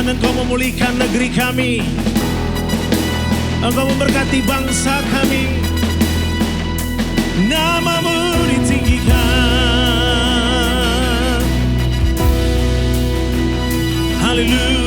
Tuhan, Engkau memulihkan negeri kami, Engkau memberkati bangsa kami, nama-Mu ditinggikan. Haleluya.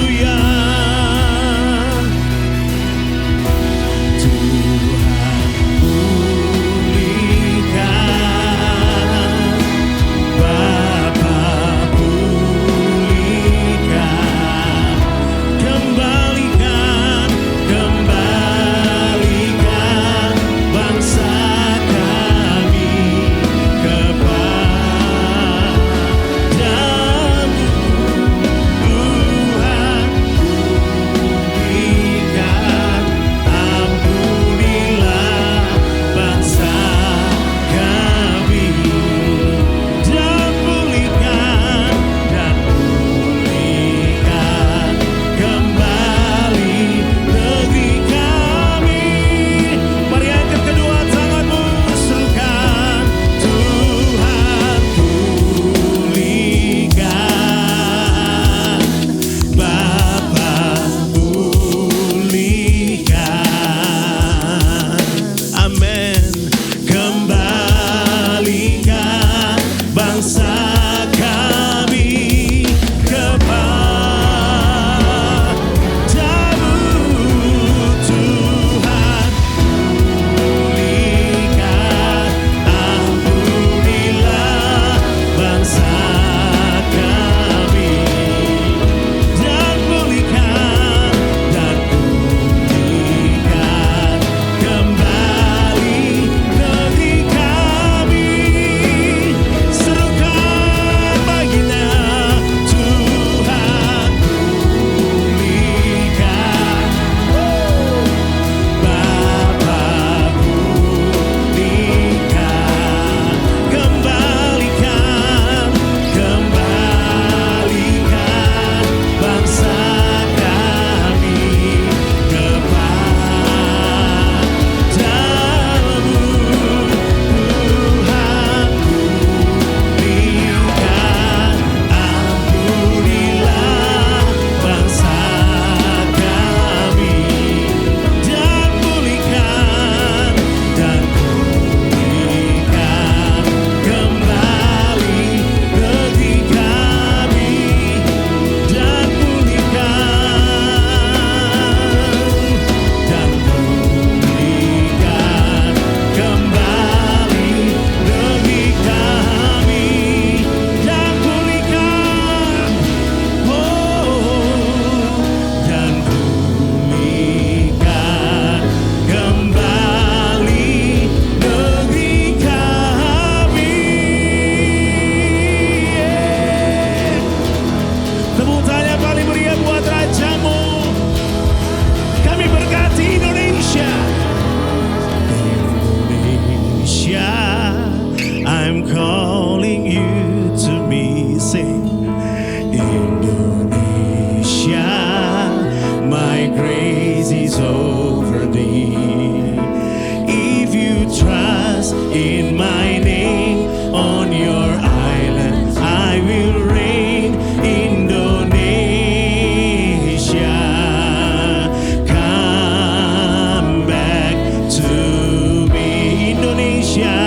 Indonesia.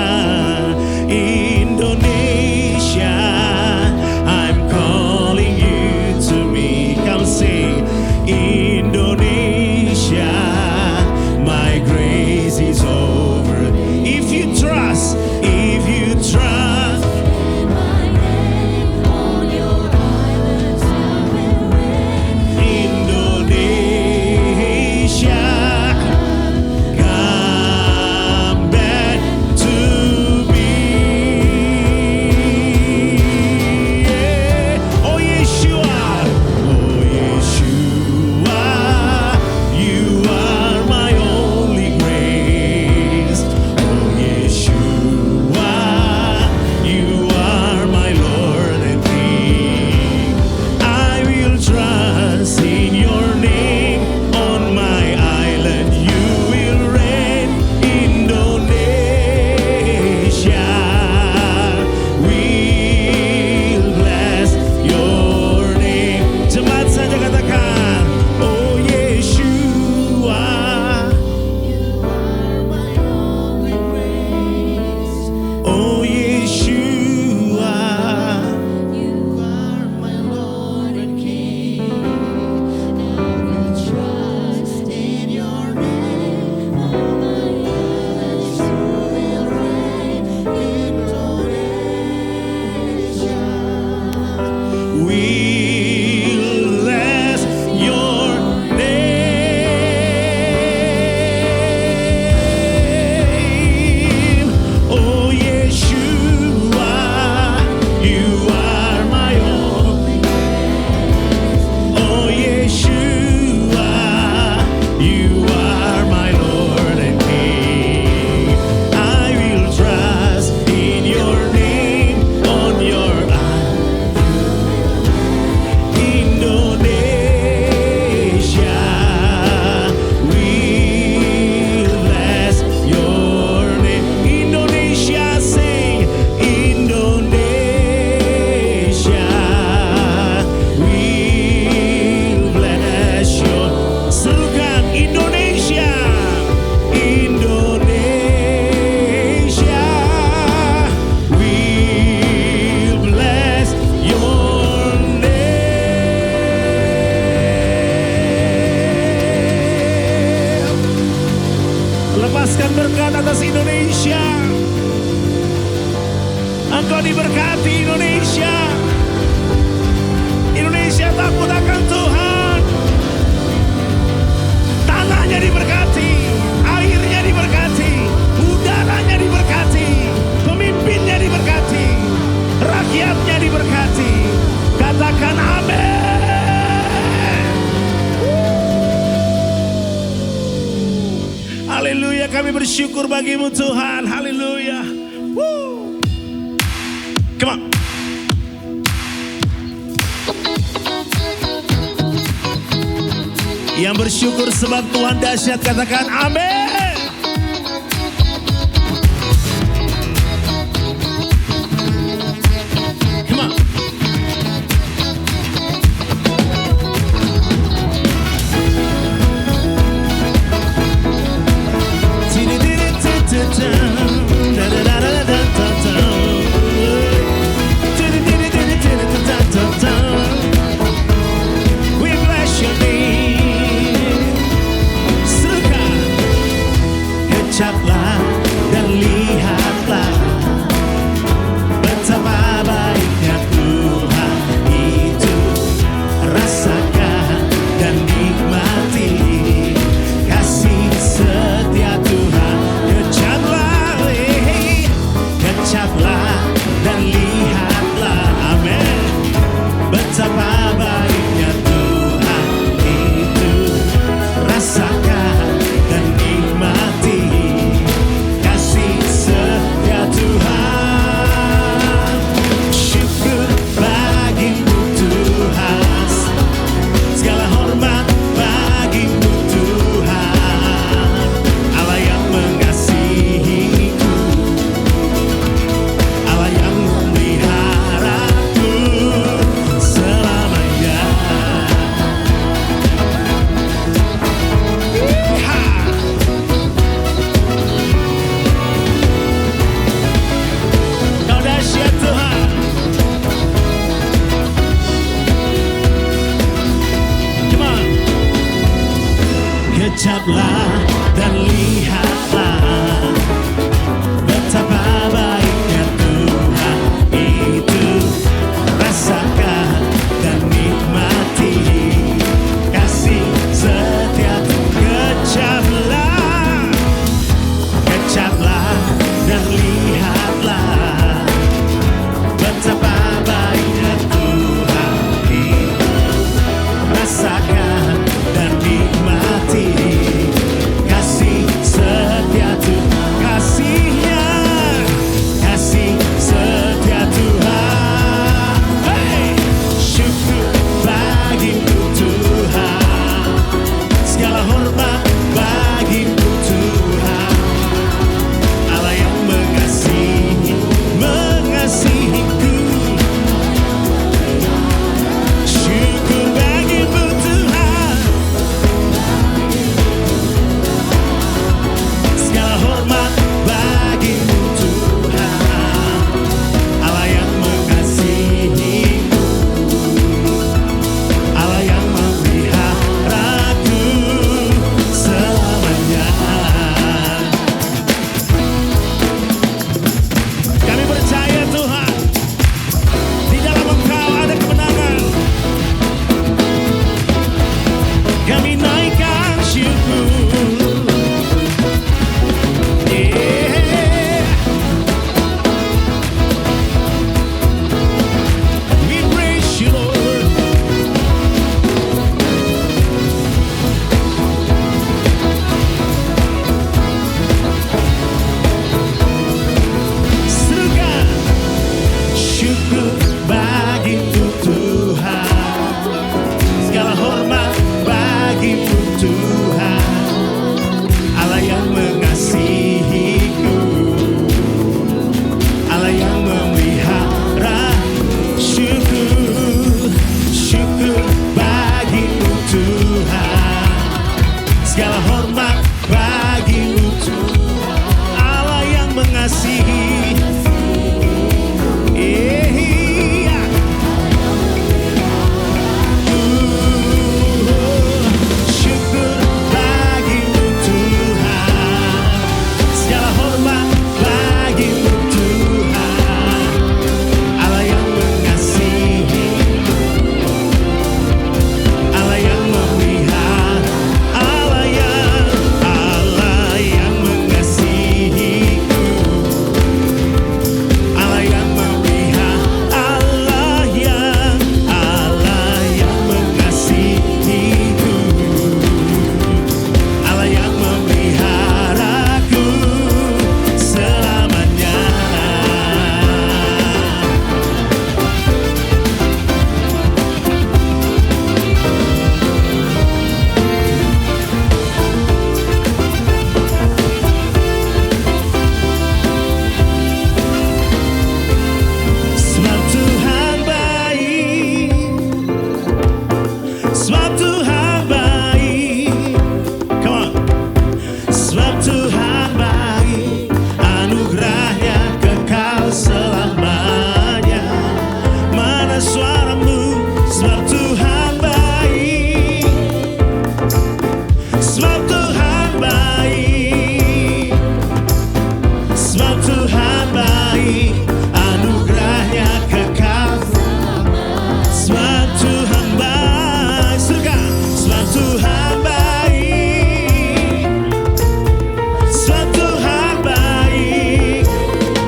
Oh Yeshua, You are my Lord and King. I will trust in your name. All my life you will reign in nation. we bless your name. Oh Yeshua, you are my only. Oh Yeshua, you are my Lord and King. I will trust in your name, on your Indonesia, we bless your name. Indonesia, sing Indonesia, we bless your. Serukan Indonesia, Indonesia, we bless your name. Lepaskan berkat atas Indonesia. Engkau diberkati Indonesia. Indonesia takut akan Tuhan. Tanahnya diberkati, airnya diberkati, udaranya diberkati, pemimpinnya diberkati, rakyatnya diberkati. Katakan amin. Haleluya, kami bersyukur bagimu Tuhan. Haleluya. Woo. Come on. Yang bersyukur sebab Tuhan dahsyat, katakan amin. Come on. We bless your name. Serukan. Kecaplah dan lihatlah betapa baiknya Tuhan itu. Rasakan dan nikmati kasih setia Tuhan. Kecaplah dan lihatlah, amin, betapa baiknya Tuhan itu. Rasakan dan nikmati kasih setia Tuhan. Syukur bagimu Tuhan, segala hormat bagimu Tuhan. Allah yang mengasihiku, Allah yang memeliharaku selamanya. Ha! Kau dahsyat Tuhan. Come on. Kecaplah dan lihatlah betapa baiknya Tuhan itu. Rasakan dan nikmati kasih setia. Kecaplah dan lihatlah betapa baiknya Tuhan itu. Rasakan dan nikmati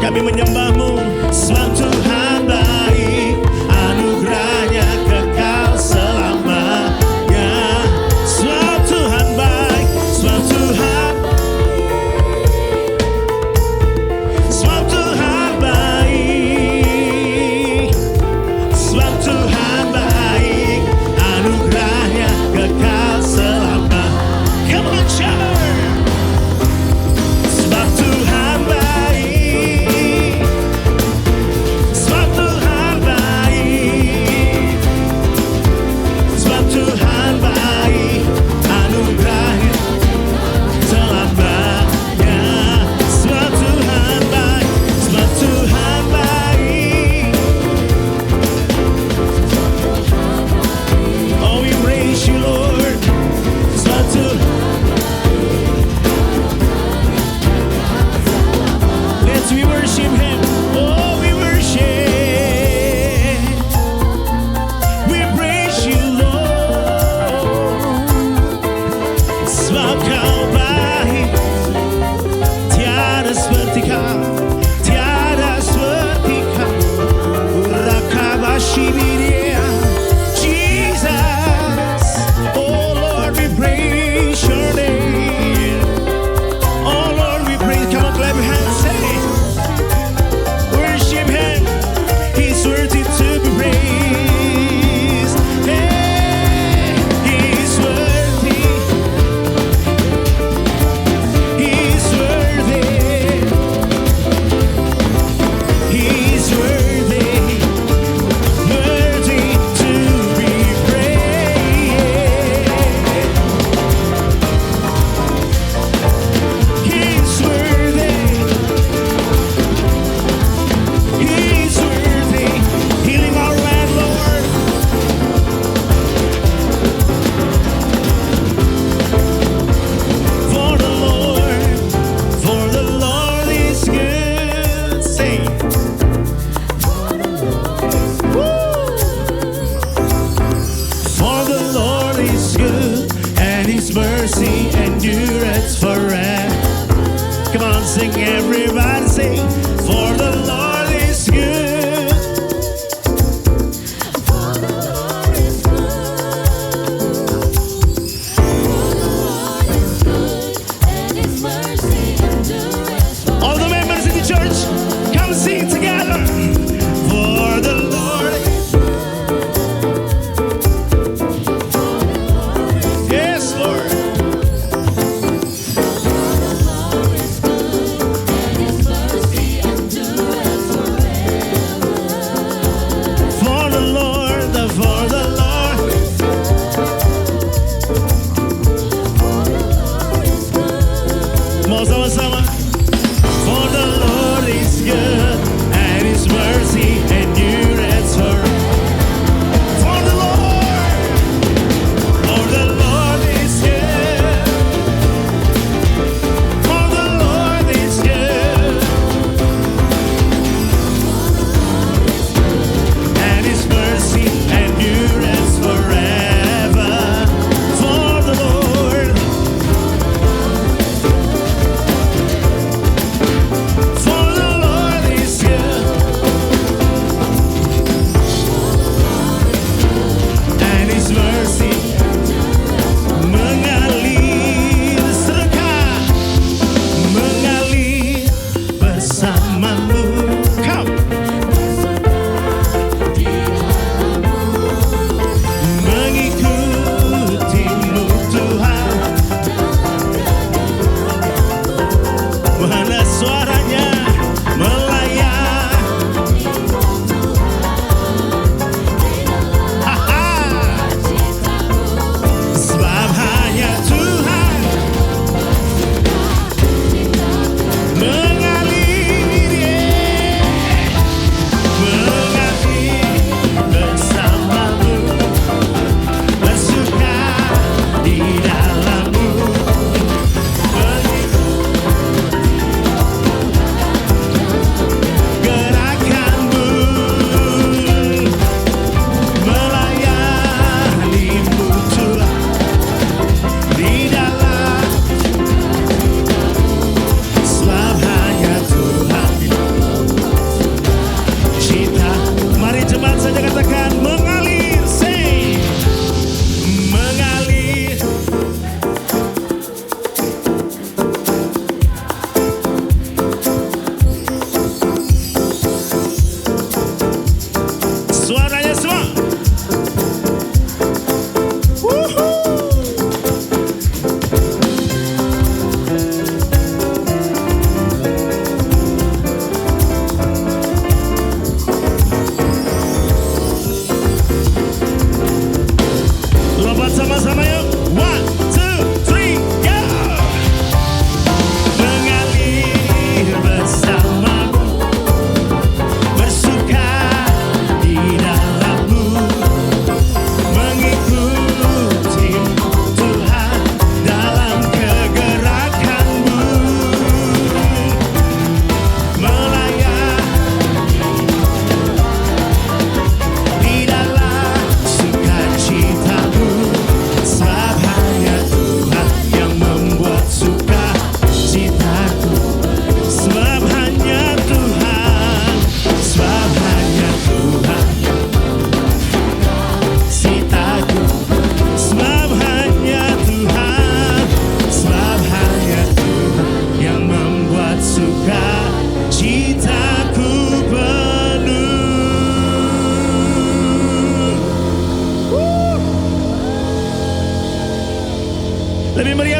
kami menyembahmu. Sebab Tuhan baik, anugerahnya kekal selamanya. Sebab Tuhan baik, sebab Tuhan, sebab Tuhan baik, sebab Tuhan baik, anugerahnya kekal selamanya. Come on, church. Sebab Tuhan baik, sebab Tuhan baik, sebab Tuhan baik, anugerahnya selamanya. Sebab Tuhan baik, sebab Tuhan baik. Oh, we praise you, Lord. Sebab Tuhan, let's we worship Him. Oh, we worship. We praise you, Lord. Sebab Kau baik, tiada seperti Kau, tiada seperti Kau. Urakabashibiria, Jesus. Oh Lord, we praise Your name. Oh Lord, we praise. Come on, clap your hands, say.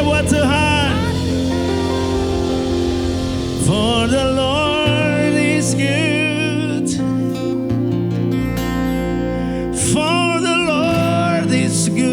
Haleluya buat Tuhan. For the Lord is good. For the Lord is good.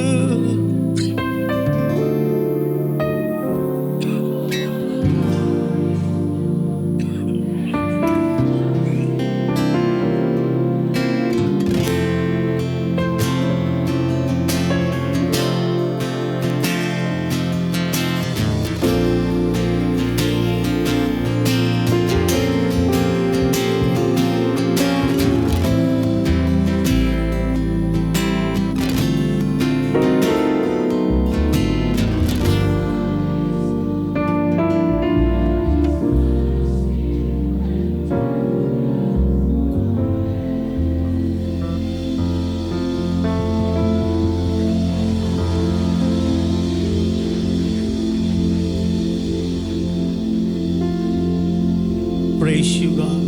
Praise you, God.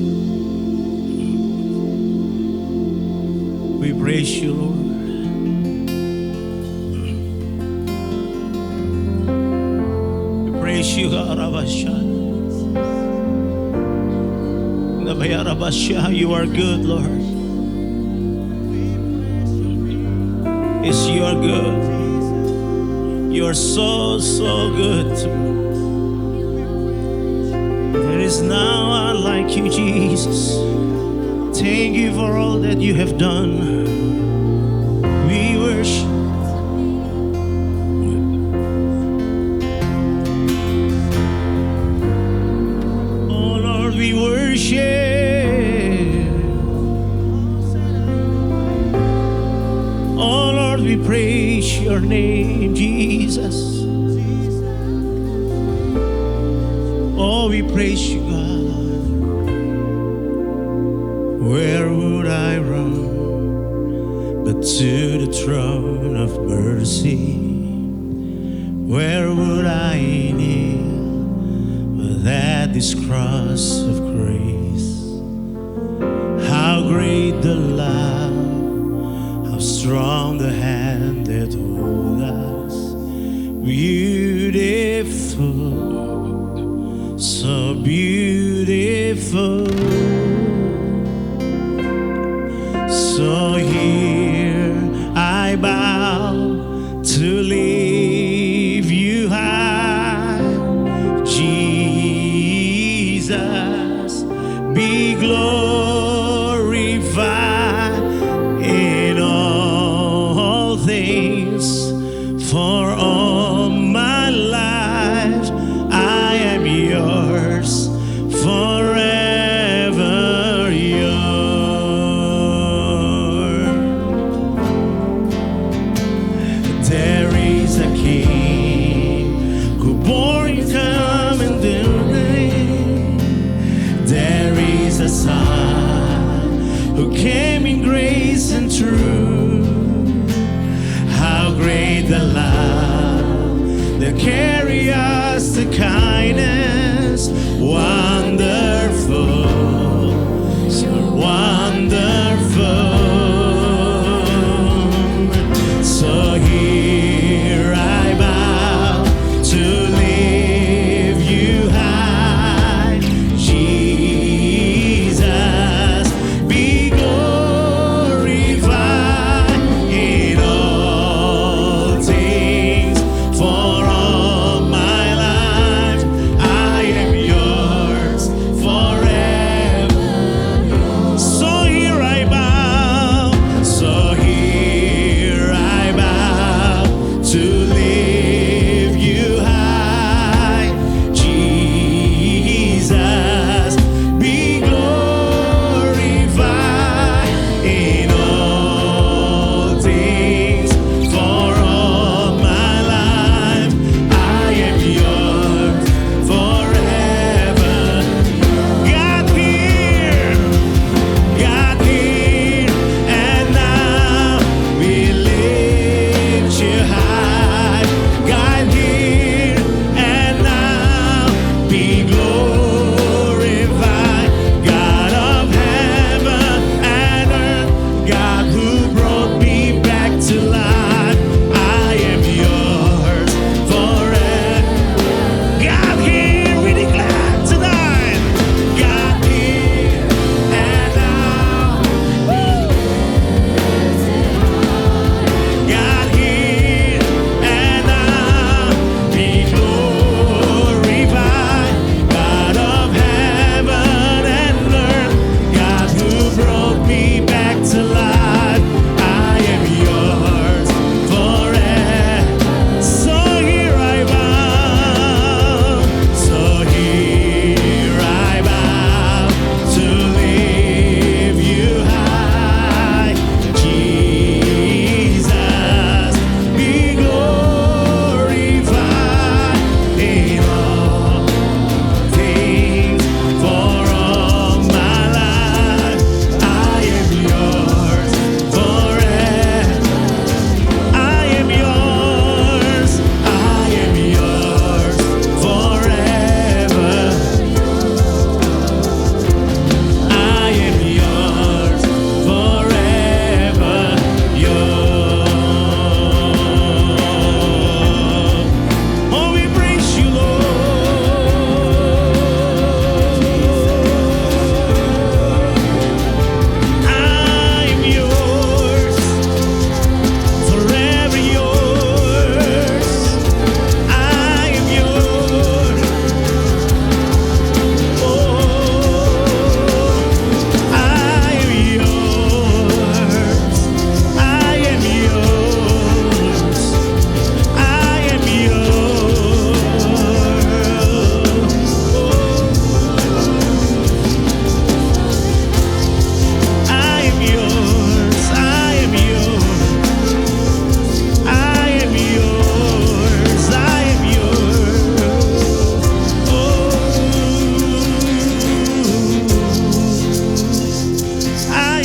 We praise you, Lord. We praise you, God. Rabasha. You are good, Lord. Yes, you are good. You are so, so good to me. There is no one like you, Jesus. Thank you for all that you have done. We worship. Oh Lord, we worship. Oh Lord, we praise your name, Jesus. Oh, we praise you, God. Where would I run but to the throne of mercy? Where would I kneel but at this cross of grace? How great the love, how strong the hand that holds us. Beautiful. So beautiful. So here I bow to leave you high. Jesus, be glorified in all things. For all my life I am yours, forever yours. There is a King who bore you come and do reign. There is a Son who came in grace and truth. How great the love that carry us to kindness. Wonderful, so wonderful. So here I bow to lift you high. Jesus, be glorified in all things. For all my life I am yours, forever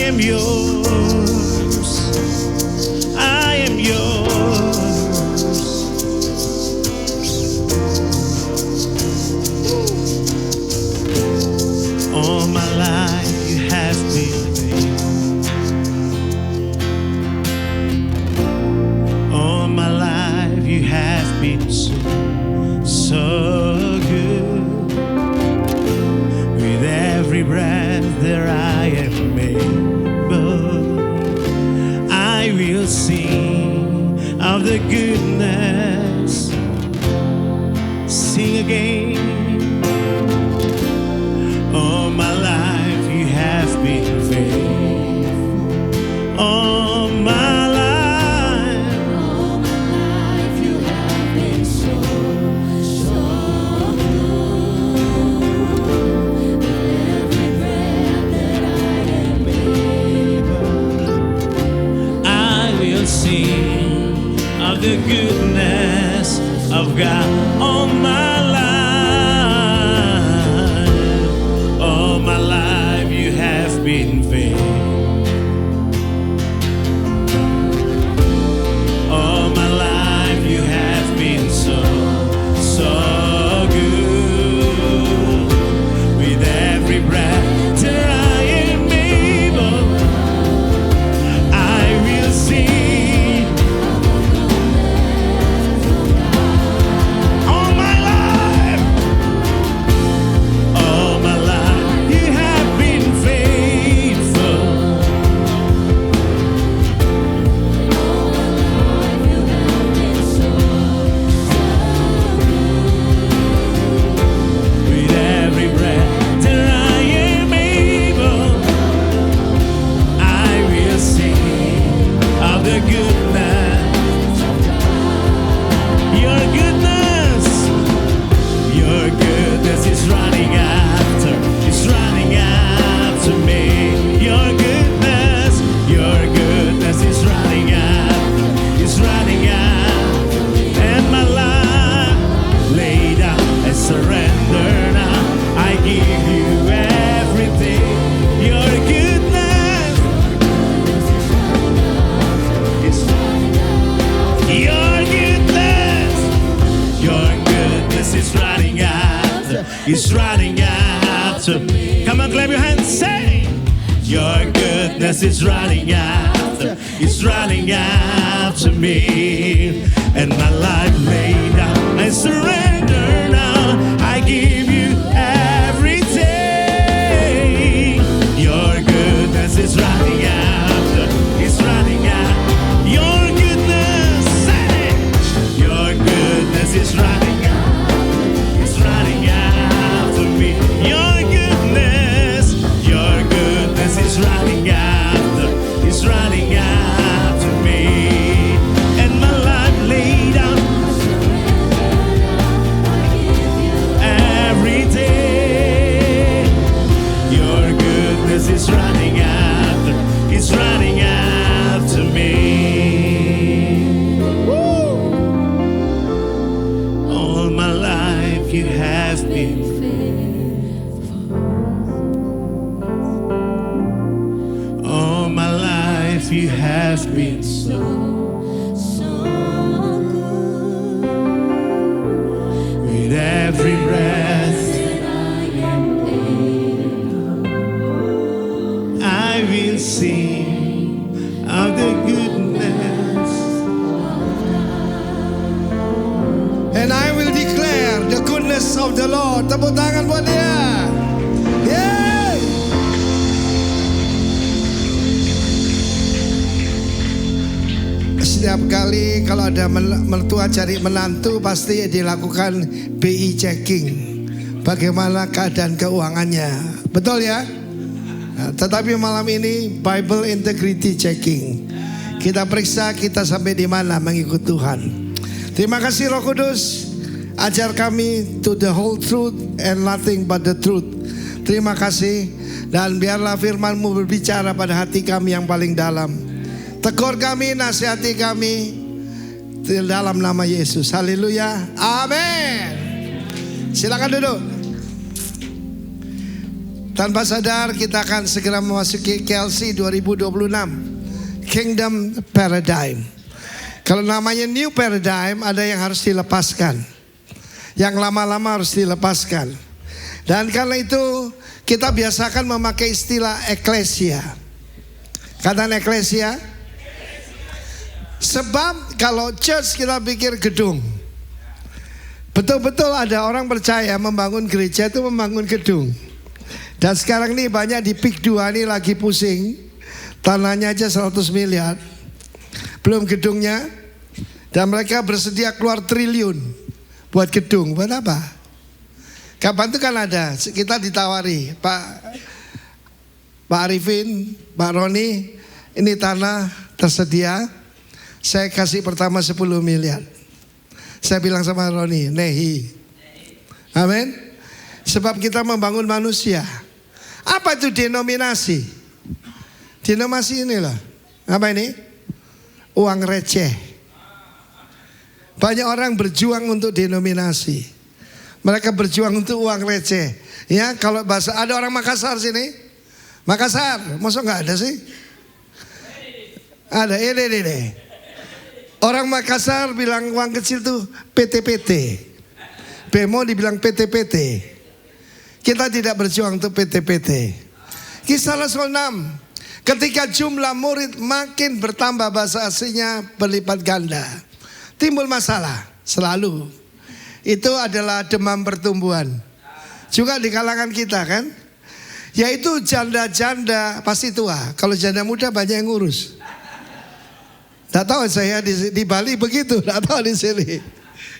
am yours. I am yours. All my life you have been faithful. All my life you have been so, so good. With every breath that I am able, I will sing of the goodness. Sing again. All my life you have been faithful. All my life you have been so, so good. With every breath that I am able, I will sing of the goodness of God. All my life you have been faithful. All my life you have been so, so good. With every breath that I am able, I will sing. All my life you have been faithful. you have been so, so With every breath that I am able, I will sing of the goodness. Your goodness, your goodness is running after, it's running after me. Your goodness is running after, it's running after. And my life laid out, I surrender now. I give you everything. Your goodness is your goodness is running after, it's running after. Come on, clap your hands, say. Your goodness is running after, it's running after me. And my life laid down, I surrender now. I give you everything. Your goodness is running after, it's running after. Your goodness, say. Your goodness is running after, it's running after me. Your goodness is running after, it's running after me. And my life laid out every day. Your goodness is running after, it's running after me. Woo! All my life you have been. All my life you have been so, so good. with every breath I will sing of the goodness. And I will declare the goodness of the Lord. Tepuk tangan buat dia. Yeay. Setiap kali kalau ada mertua cari menantu, pasti dilakukan BI checking. Bagaimana keadaan keuangannya. Betul ya? Nah, tetapi malam ini Bible integrity checking. Kita periksa kita sampai di mana mengikut Tuhan. Terima kasih Roh Kudus. Ajar kami to the whole truth and nothing but the truth. Terima kasih. Dan biarlah firman-Mu berbicara pada hati kami yang paling dalam. Tegur kami, nasihati kami di dalam nama Yesus. Haleluya. Amin. Silakan duduk. Tanpa sadar kita akan segera memasuki KLC 2026 Kingdom Paradigm. Kalau namanya New Paradigm, ada yang harus dilepaskan, yang lama-lama harus dilepaskan. Dan karena itu kita biasakan memakai istilah eklesia. Kata eklesia. Sebab kalau church kita pikir gedung. Betul-betul ada orang percaya membangun gereja itu membangun gedung. Dan sekarang ini banyak di PIK 2 ini lagi pusing. Tanahnya aja 100 miliar. Belum gedungnya. Dan mereka bersedia keluar triliun buat gedung. Buat apa? Kapan itu kan ada, kita ditawari, Pak Arifin, Pak Roni, ini tanah tersedia, saya kasih pertama 10 miliar. Saya bilang sama Roni, nehi. Amin. Sebab kita membangun manusia. Apa itu denominasi? Denominasi ini loh. Apa ini? Uang receh. Banyak orang berjuang untuk denominasi. Mereka berjuang untuk uang receh. Ya, kalau bahasa, ada orang Makassar sini? Makassar, masa nggak ada sih? Ada, ini. Orang Makassar bilang uang kecil tuh PT-PT. Bemo dibilang PT-PT. Kita tidak berjuang untuk PT-PT. Kisah Rasul 6. Ketika jumlah murid makin bertambah, bahasa aslinya berlipat ganda. Timbul masalah, selalu. Itu adalah demam pertumbuhan. Juga di kalangan kita kan. Yaitu janda-janda pasti tua. Kalau janda muda banyak yang ngurus. Tidak tahu saya di Bali begitu. Tidak tahu di sini.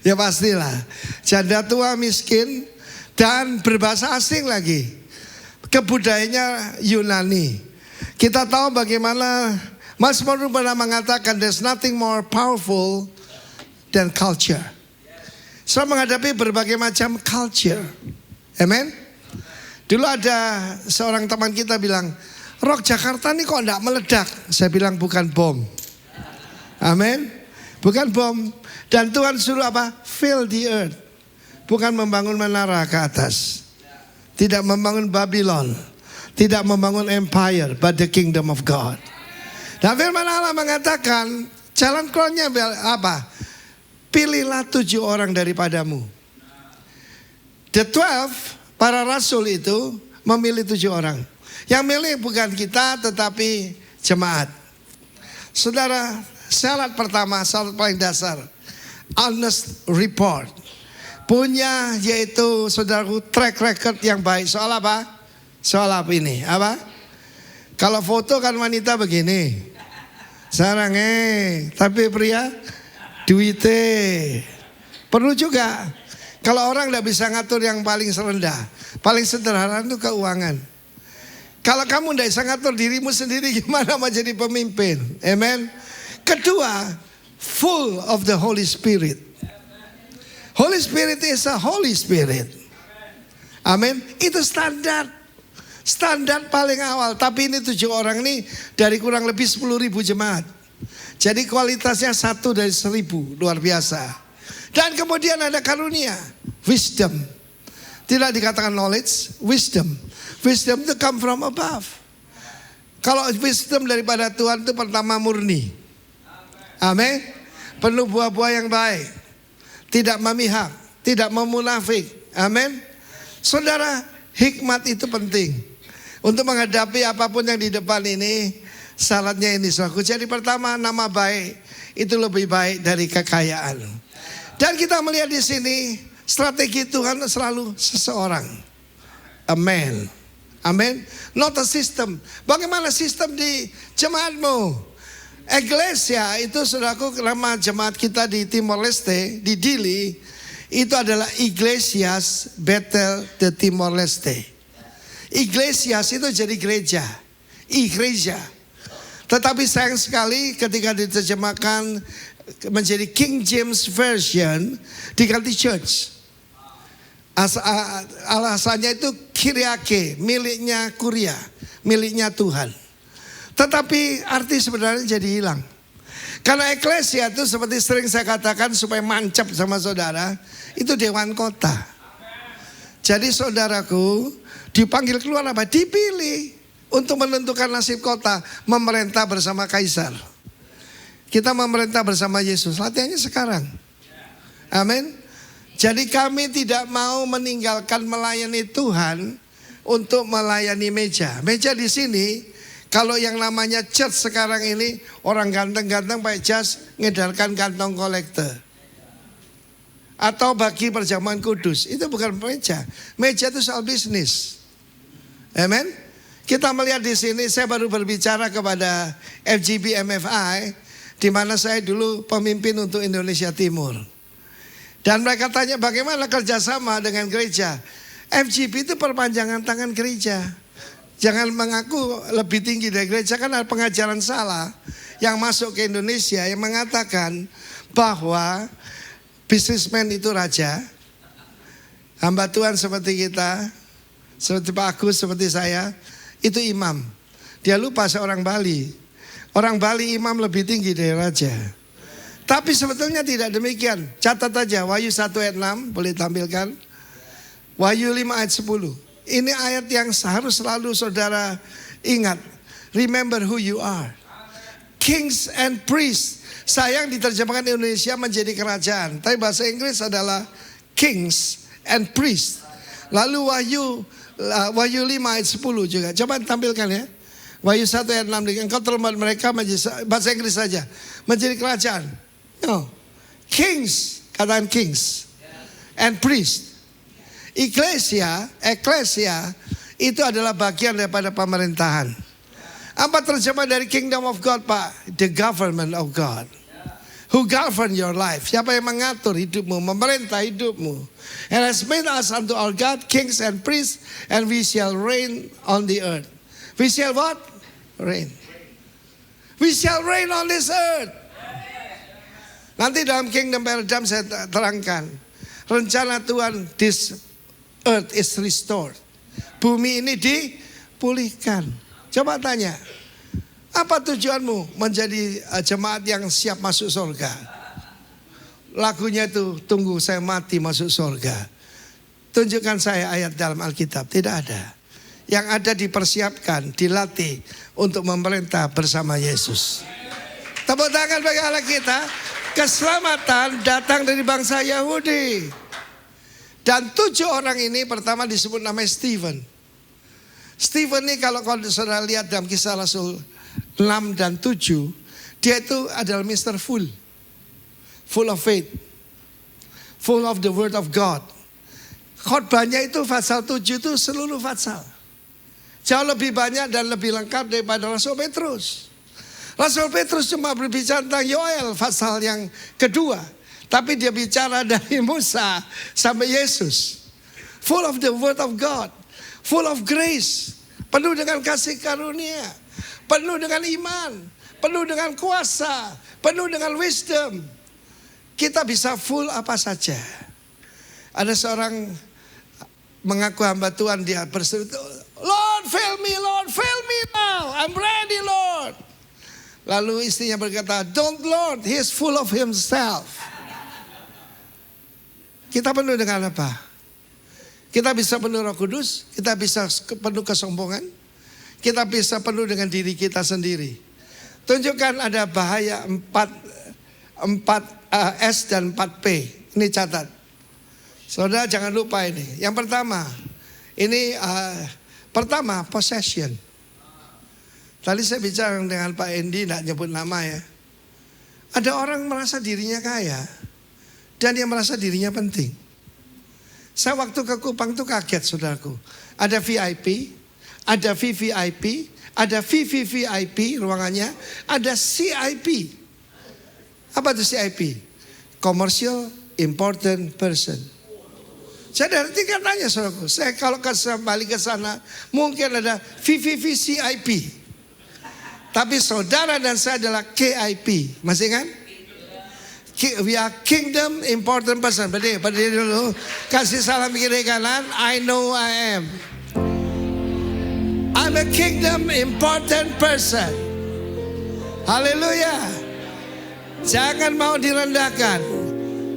Ya pastilah. Janda tua miskin. Dan berbahasa asing lagi. Kebudayaannya Yunani. Kita tahu bagaimana Mazmur pernah mengatakan there's nothing more powerful than culture. So menghadapi berbagai macam culture. Amen. Dulu ada seorang teman kita bilang, rock Jakarta ini kok enggak meledak. Saya bilang bukan bom. Amen. Bukan bom. Dan Tuhan suruh apa? Fill the earth. Bukan membangun menara ke atas. Tidak membangun Babylon. Tidak membangun empire, but the kingdom of God. Dan firman Allah mengatakan, jalan keluarnya apa? Pilihlah 7 orang daripadamu. The 12, para rasul itu memilih 7 orang. Yang milih bukan kita, tetapi jemaat. Saudara, syarat pertama, syarat paling dasar, honest report. Punya yaitu saudaraku track record yang baik. Soal apa? Soal apa ini? Apa? Kalau foto kan wanita begini. Sarang tapi pria duite. Perlu juga. Kalau orang tidak bisa ngatur yang paling serendah, paling sederhana itu keuangan. Kalau kamu tidak bisa ngatur dirimu sendiri, gimana mau jadi pemimpin? Amen. Kedua, full of the Holy Spirit. Holy Spirit is a Holy Spirit. Amin. Itu standar. Standar paling awal. Tapi ini 7 orang ini dari kurang lebih 10.000 jemaat. Jadi kualitasnya 1 dari 1.000. Luar biasa. Dan kemudian ada karunia. Wisdom. Tidak dikatakan knowledge. Wisdom. Wisdom itu come from above. Kalau wisdom daripada Tuhan itu pertama murni. Amin. Penuh buah-buah yang baik. Tidak memihak, tidak memunafik. Amin. Saudara, hikmat itu penting. Untuk menghadapi apapun yang di depan ini, syaratnya ini. Jadi pertama, nama baik itu lebih baik dari kekayaan. Dan kita melihat di sini, strategi Tuhan selalu seseorang. Amen. Amin. Not a system. Bagaimana sistem di jemaatmu? Eklesia itu saudaraku, nama jemaat kita di Timor Leste, di Dili, itu adalah Iglesias Bethel de Timor Leste. Iglesias itu jadi gereja, igreja. Tetapi sayang sekali ketika diterjemahkan menjadi King James Version diganti church. Alasannya itu Kyriake, miliknya Kuria, miliknya Tuhan. Tetapi arti sebenarnya jadi hilang. Karena eklesia itu seperti sering saya katakan supaya mancap sama saudara, itu dewan kota. Jadi saudaraku, dipanggil keluar apa? Dipilih untuk menentukan nasib kota, memerintah bersama kaisar. Kita memerintah bersama Yesus. Latihannya sekarang. Amin. Jadi kami tidak mau meninggalkan melayani Tuhan untuk melayani meja. Meja di sini, kalau yang namanya church sekarang ini, orang ganteng-ganteng pakai jas, ngedarkan kantong kolektor. Atau bagi perjamuan kudus. Itu bukan meja. Meja itu soal bisnis. Amen. Kita melihat di sini, saya baru berbicara kepada FGB MFI, di mana saya dulu pemimpin untuk Indonesia Timur. Dan mereka tanya bagaimana kerjasama dengan gereja. FGB itu perpanjangan tangan gereja. Jangan mengaku lebih tinggi dari gereja, kan ada pengajaran salah yang masuk ke Indonesia yang mengatakan bahwa bisnismen itu raja, hamba Tuhan seperti kita, seperti Pak Agus, seperti saya, itu imam. Dia lupa seorang Bali. Orang Bali imam lebih tinggi dari raja. Tapi sebetulnya tidak demikian. Catat aja Wahyu 1 ayat 6, boleh tampilkan. Wahyu 5 ayat 10. Ini ayat yang harus selalu saudara ingat. Remember who you are. Kings and priests. Sayang diterjemahkan Indonesia menjadi kerajaan. Tapi bahasa Inggris adalah kings and priests. Lalu Wahyu 5 ayat 10 juga. Coba tampilkan ya. Wahyu 1 ayat 6. Engkau telah membuat mereka menjadi, bahasa Inggris saja, menjadi kerajaan. No. Kings. Katakan kings. And priests. Eklesia itu adalah bagian daripada pemerintahan. Apa terjemah dari kingdom of God, Pak? The government of God. Who govern your life? Siapa yang mengatur hidupmu, memerintah hidupmu? And has made us unto our God kings and priests, and we shall reign on the earth. We shall what? Reign. We shall reign on this earth. Nanti dalam kingdom paradigm saya terangkan. Rencana Tuhan, this earth is restored. Bumi ini dipulihkan. Coba tanya, apa tujuanmu menjadi jemaat yang siap masuk surga? Lagunya itu, tunggu saya mati masuk surga. Tunjukkan saya ayat dalam Alkitab, tidak ada. Yang ada dipersiapkan, dilatih untuk memerintah bersama Yesus. Tepuk tangan bagi Allah kita. Keselamatan datang dari bangsa Yahudi. Dan 7 orang ini pertama disebut namanya Stephen. Stephen ini kalau saudara lihat dalam Kisah Rasul 6 dan 7, dia itu adalah Mr. Full. Full of faith. Full of the word of God. Khotbahnya itu pasal 7 itu seluruh pasal. Jauh lebih banyak dan lebih lengkap daripada Rasul Petrus. Rasul Petrus cuma berbicara tentang Yoel pasal yang kedua. Tapi dia bicara dari Musa sampai Yesus. Full of the word of God. Full of grace. Penuh dengan kasih karunia. Penuh dengan iman. Penuh dengan kuasa. Penuh dengan wisdom. Kita bisa full apa saja. Ada seorang mengaku hamba Tuhan, dia berseru, Lord fill me now. I'm ready Lord. Lalu istrinya berkata, don't Lord, he is full of himself. Kita penuh dengan apa? Kita bisa penuh Roh Kudus, kita bisa penuh kesombongan, kita bisa penuh dengan diri kita sendiri. Tunjukkan ada bahaya 4 S dan 4P. Ini catat. Saudara jangan lupa ini. Yang pertama, ini pertama possession. Tadi saya bicara dengan Pak Endi, tidak nyebut nama ya. Ada orang merasa dirinya kaya dan dia merasa dirinya penting. Saya waktu ke Kupang tuh kaget saudaraku. Ada VIP, ada VVIP, ada VVVIP ruangannya, ada CIP. Apa itu CIP? Commercial Important Person. Saya dari tingkat tanya saudaraku. Saya kalau kembali ke sana mungkin ada VVVCIP. Tapi saudara dan saya adalah KIP. Masih kan? We are kingdom important person. Berdiri dulu. Kasih salam kiri kanan. I know I am. I'm a kingdom important person. Haleluya. Jangan mau direndahkan.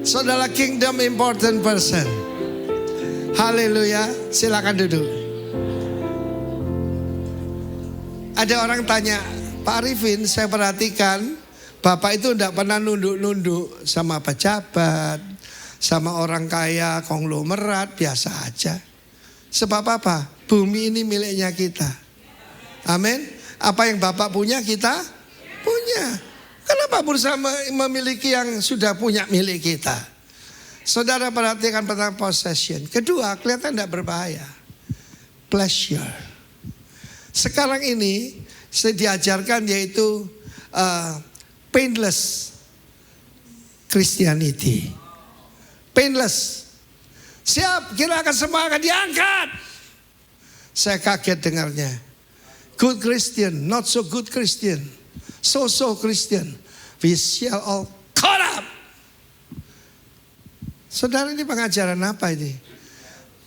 Saudara kingdom important person. Haleluya. Silakan duduk. Ada orang tanya, Pak Arifin, saya perhatikan Bapak itu tidak pernah nunduk-nunduk sama pejabat, sama orang kaya, konglomerat, biasa aja. Sebab apa? Bumi ini miliknya kita. Amin. Apa yang Bapak punya kita punya. Kenapa berusaha memiliki yang sudah punya milik kita? Saudara perhatikan tentang possession. Kedua, kelihatan tidak berbahaya. Pleasure. Sekarang ini saya diajarkan yaitu painless Christianity. Painless. Siap, kira akan semua akan diangkat. Saya kaget dengarnya. Good Christian, not so good Christian. So Christian. We shall all caught up. Saudara, ini pengajaran apa ini?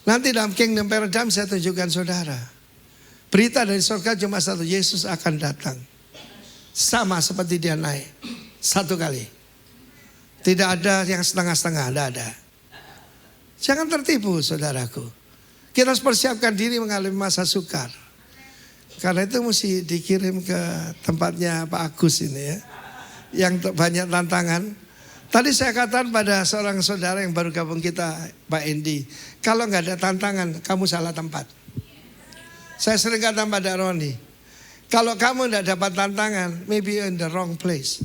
Nanti dalam Kingdom Paradigm saya tunjukkan saudara. Berita dari surga cuma satu, Yesus akan datang. Sama seperti dia naik. Satu kali. Tidak ada yang setengah-setengah, tidak ada. Jangan tertipu saudaraku. Kita harus persiapkan diri mengalami masa sukar. Karena itu mesti dikirim ke tempatnya Pak Agus ini ya. Yang banyak tantangan. Tadi saya katakan pada seorang saudara yang baru gabung kita, Pak Endi. Kalau nggak ada tantangan, kamu salah tempat. Saya sering katakan pada Roni. Kalau kamu tidak dapat tantangan, maybe you're in the wrong place.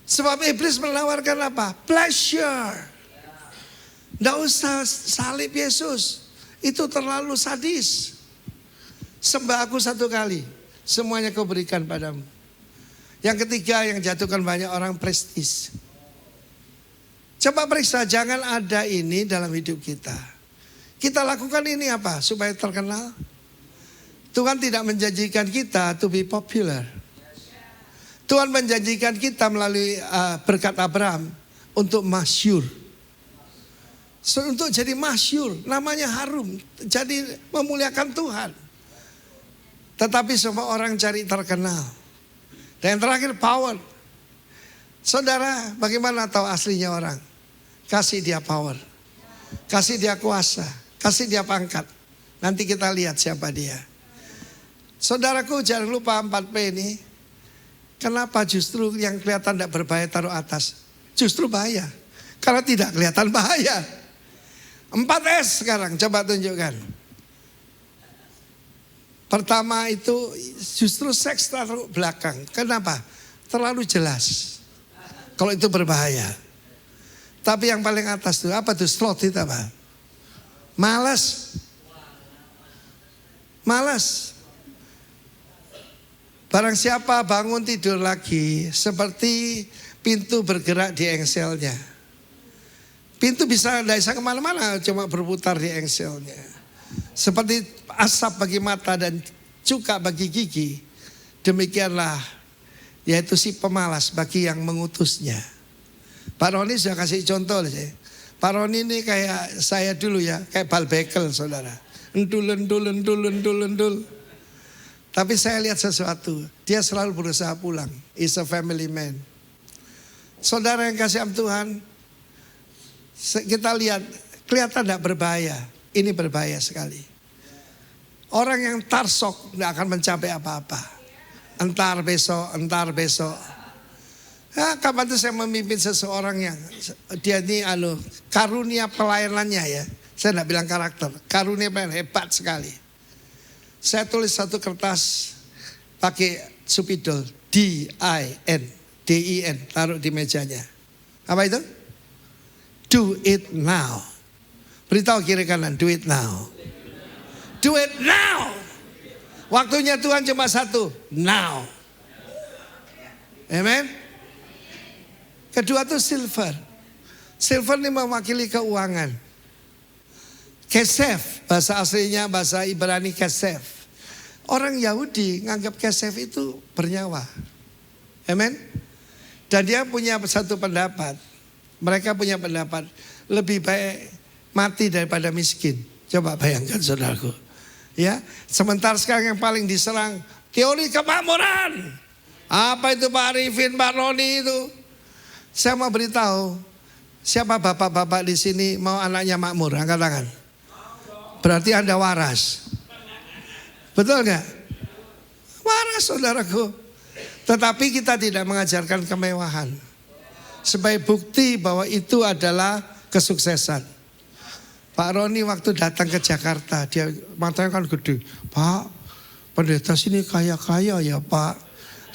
Sebab iblis menawarkan apa? Pleasure. Tidak usah salib Yesus. Itu terlalu sadis. Sembah aku satu kali. Semuanya kau berikan padamu. Yang ketiga yang jatuhkan banyak orang, prestis. Coba periksa, jangan ada ini dalam hidup kita. Kita lakukan ini apa? Supaya terkenal. Tuhan tidak menjanjikan kita to be popular. Tuhan menjanjikan kita melalui berkat Abraham untuk masyhur. Untuk jadi masyhur, namanya harum, jadi memuliakan Tuhan. Tetapi semua orang cari terkenal. Dan yang terakhir power. Saudara, bagaimana tahu aslinya orang? Kasih dia power. Kasih dia kuasa. Kasih dia pangkat. Nanti kita lihat siapa dia. Saudaraku, jangan lupa 4P ini. Kenapa justru yang kelihatan tidak berbahaya taruh atas? Justru bahaya. Karena tidak kelihatan bahaya. 4S sekarang, coba tunjukkan. Pertama itu justru seks taruh belakang. Kenapa? Terlalu jelas. Kalau itu berbahaya. Tapi yang paling atas itu apa tuh? Slot itu apa? Malas. Malas. Barang siapa bangun tidur lagi seperti pintu bergerak di engselnya. Pintu tidak bisa kemana-mana, cuma berputar di engselnya. Seperti asap bagi mata dan cuka bagi gigi. Demikianlah yaitu si pemalas bagi yang mengutusnya. Pak Roni sudah kasih contoh. Pak Roni ini kayak saya dulu ya, kayak bal bekel saudara. Endul. Tapi saya lihat sesuatu, dia selalu berusaha pulang. He's a family man. Saudara yang kasih Tuhan, kita lihat, kelihatan tidak berbahaya. Ini berbahaya sekali. Orang yang tarsok tidak akan mencapai apa-apa. Entar besok. Nah, kapan itu saya memimpin seseorang yang dia ini karunia pelayanannya ya. Saya tidak bilang karakter, karunia pelayanan hebat sekali. Saya tulis satu kertas pakai supidol DIN, taruh di mejanya. Apa itu? Do it now. Beritahu kiri kanan, do it now. Do it now. Waktunya Tuhan cuma satu, now. Amen. Kedua tuh silver. Silver ini mewakili keuangan. Kesef, bahasa aslinya bahasa Ibrani kesef. Orang Yahudi nganggap kesef itu bernyawa. Amen. Dan dia punya satu pendapat. Mereka punya pendapat lebih baik mati daripada miskin. Coba bayangkan saudaraku. Ya, sementara sekarang yang paling diserang teori kemakmuran. Apa itu Pak Arifin, Pak Roni itu? Saya mau beritahu, siapa bapak-bapak di sini mau anaknya makmur? Angkat tangan. Berarti Anda waras. Betul nggak? Waras saudaraku. Tetapi kita tidak mengajarkan kemewahan. Sebagai bukti bahwa itu adalah kesuksesan. Pak Roni waktu datang ke Jakarta, dia matanya kan gede. Pak, pendeta sini kaya-kaya ya Pak.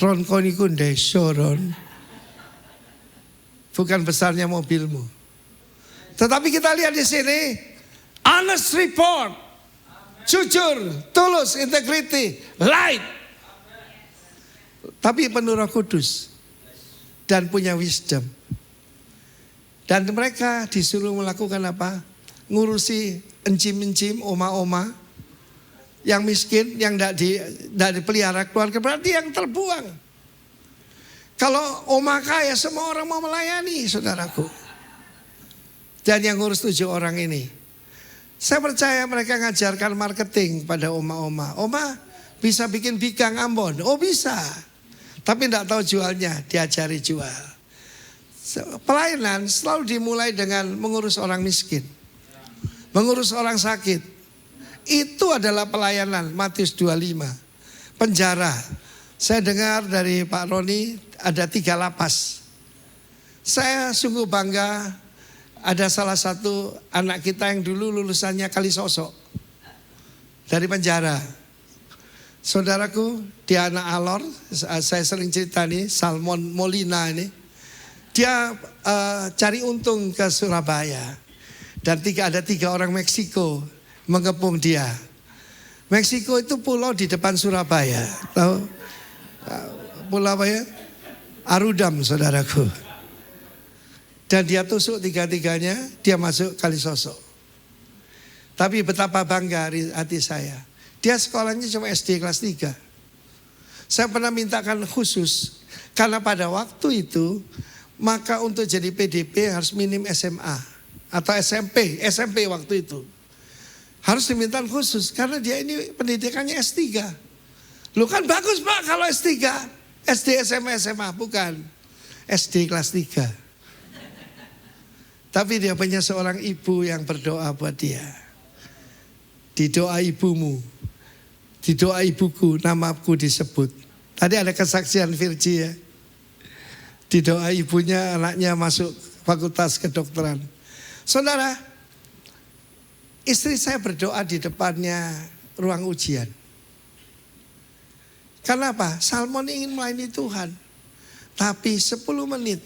Ron koniku desa Ron. Bukan besarnya mobilmu. Tetapi kita lihat di sini, honest report, jujur, tulus, integrity, light. Tapi penuh Roh Kudus dan punya wisdom. Dan mereka disuruh melakukan apa? Ngurusi encim-encim, oma-oma yang miskin, yang tidak dipelihara keluarga, berarti yang terbuang. Kalau oma kaya, semua orang mau melayani, saudaraku. Dan yang ngurus 7 orang ini, saya percaya mereka ngajarkan marketing pada oma-oma. Oma bisa bikin bikang Ambon, oh bisa. Tapi tidak tahu jualnya, diajari jual. Pelayanan selalu dimulai dengan mengurus orang miskin, mengurus orang sakit. Itu adalah pelayanan. Matius 25. Penjara. Saya dengar dari Pak Roni ada 3 lapas. Saya sungguh bangga. Ada salah satu anak kita yang dulu lulusannya Kalisosok dari penjara. Saudaraku, dia anak alor. Saya sering cerita nih, Salmon Molina ini. Dia cari untung ke Surabaya. Dan ada 3 orang Meksiko mengepung dia. Meksiko itu pulau di depan Surabaya. Tahu? Pulau apa ya? Arudam, saudaraku. Dan dia tusuk 3-3-nya, dia masuk Kalisosok. Tapi betapa bangga hati saya. Dia sekolahnya cuma SD kelas 3. Saya pernah mintakan khusus. Karena pada waktu itu, maka untuk jadi PDP harus minim SMA. Atau SMP waktu itu. Harus diminta khusus. Karena dia ini pendidikannya S3. Lu kan bagus Pak kalau S3. SD, SMA, bukan. SD kelas 3. Tapi dia punya seorang ibu yang berdoa buat dia. Di doa ibumu, di doa ibuku, namaku disebut. Tadi ada kesaksian Virgi ya. Di doa ibunya anaknya masuk fakultas kedokteran. Saudara, istri saya berdoa di depannya ruang ujian. Karena apa? Salmon ingin melayani Tuhan. Tapi 10 menit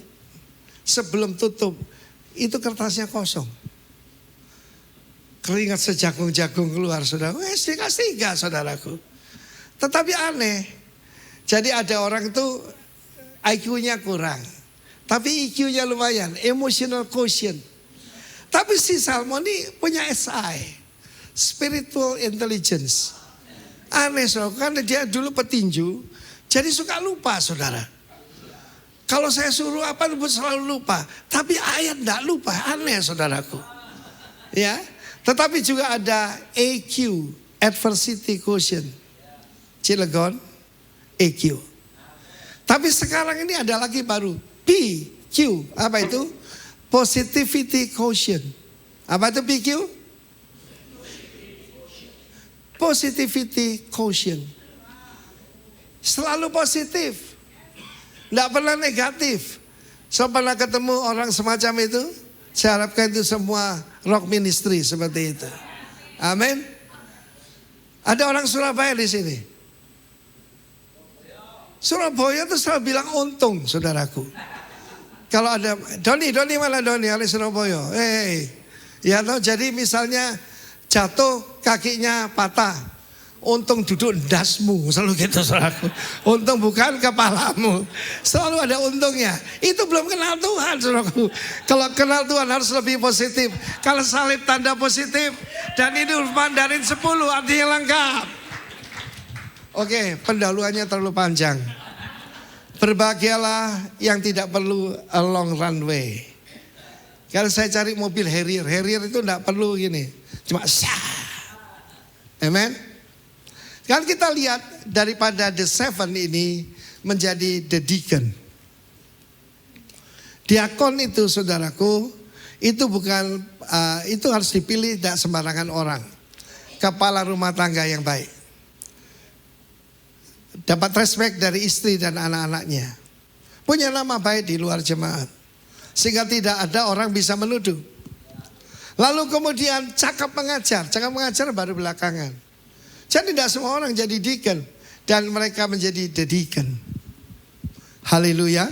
sebelum tutup, itu kertasnya kosong. Keringat sejagung-jagung keluar, saudara. SD kelas 3, saudaraku. Tetapi aneh. Jadi ada orang itu IQ-nya kurang. Tapi EQ-nya lumayan. Emotional quotient. Tapi si Salmon ini punya SI. Spiritual intelligence. Aneh, saudara. Karena dia dulu petinju. Jadi suka lupa, saudara. Kalau saya suruh apa selalu lupa. Tapi ayat enggak lupa. Aneh, saudaraku. Ya. Tetapi juga ada AQ, Adversity Quotient. Cilegon, AQ. Tapi sekarang ini ada lagi baru. PQ, apa itu? Positivity Quotient. Apa itu PQ? Positivity Quotient. Selalu positif. Tidak pernah negatif. Saya pernah ketemu orang semacam itu. Saya harapkan itu semua rock ministry seperti itu. Amin. Ada orang Surabaya di sini. Surabaya itu selalu bilang untung, saudaraku. Kalau ada Doni mana Doni ali Surabaya. Ya tahu. Jadi misalnya jatuh kakinya patah. Untung duduk dasmu, selalu gitu saudaraku. Untung bukan kepalamu. Selalu ada untungnya. Itu belum kenal Tuhan, saudaraku. Kalau kenal Tuhan harus lebih positif. Kalau salib tanda positif dan ini Mandarin 10 artinya lengkap. Oke, pendahuluannya terlalu panjang. Berbahagialah yang tidak perlu a long runway. Kalau saya cari mobil Harrier itu tidak perlu gini. Cuma sah. Amen. Kan kita lihat daripada the 7 ini menjadi the deacon. Diakon itu saudaraku, itu bukan itu harus dipilih tidak sembarangan orang. kepala rumah tangga yang baik. Dapat respect dari istri dan anak-anaknya. Punya nama baik di luar jemaat. Sehingga tidak ada orang bisa menuduh. Lalu kemudian cakap mengajar baru belakangan. Jadi tidak semua orang jadi deacon dan mereka menjadi the deacon. Haleluya.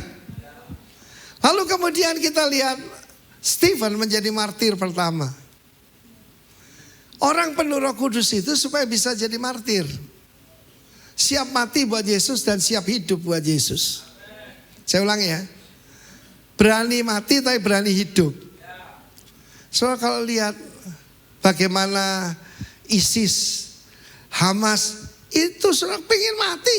Lalu kemudian kita lihat Stephen menjadi martir pertama. Orang penuh Roh Kudus itu supaya bisa jadi martir. Siap mati buat Yesus dan siap hidup buat Yesus. Saya ulangi ya. Berani mati tapi berani hidup. Soalnya kalau lihat bagaimana ISIS, Hamas itu sudah pengen mati.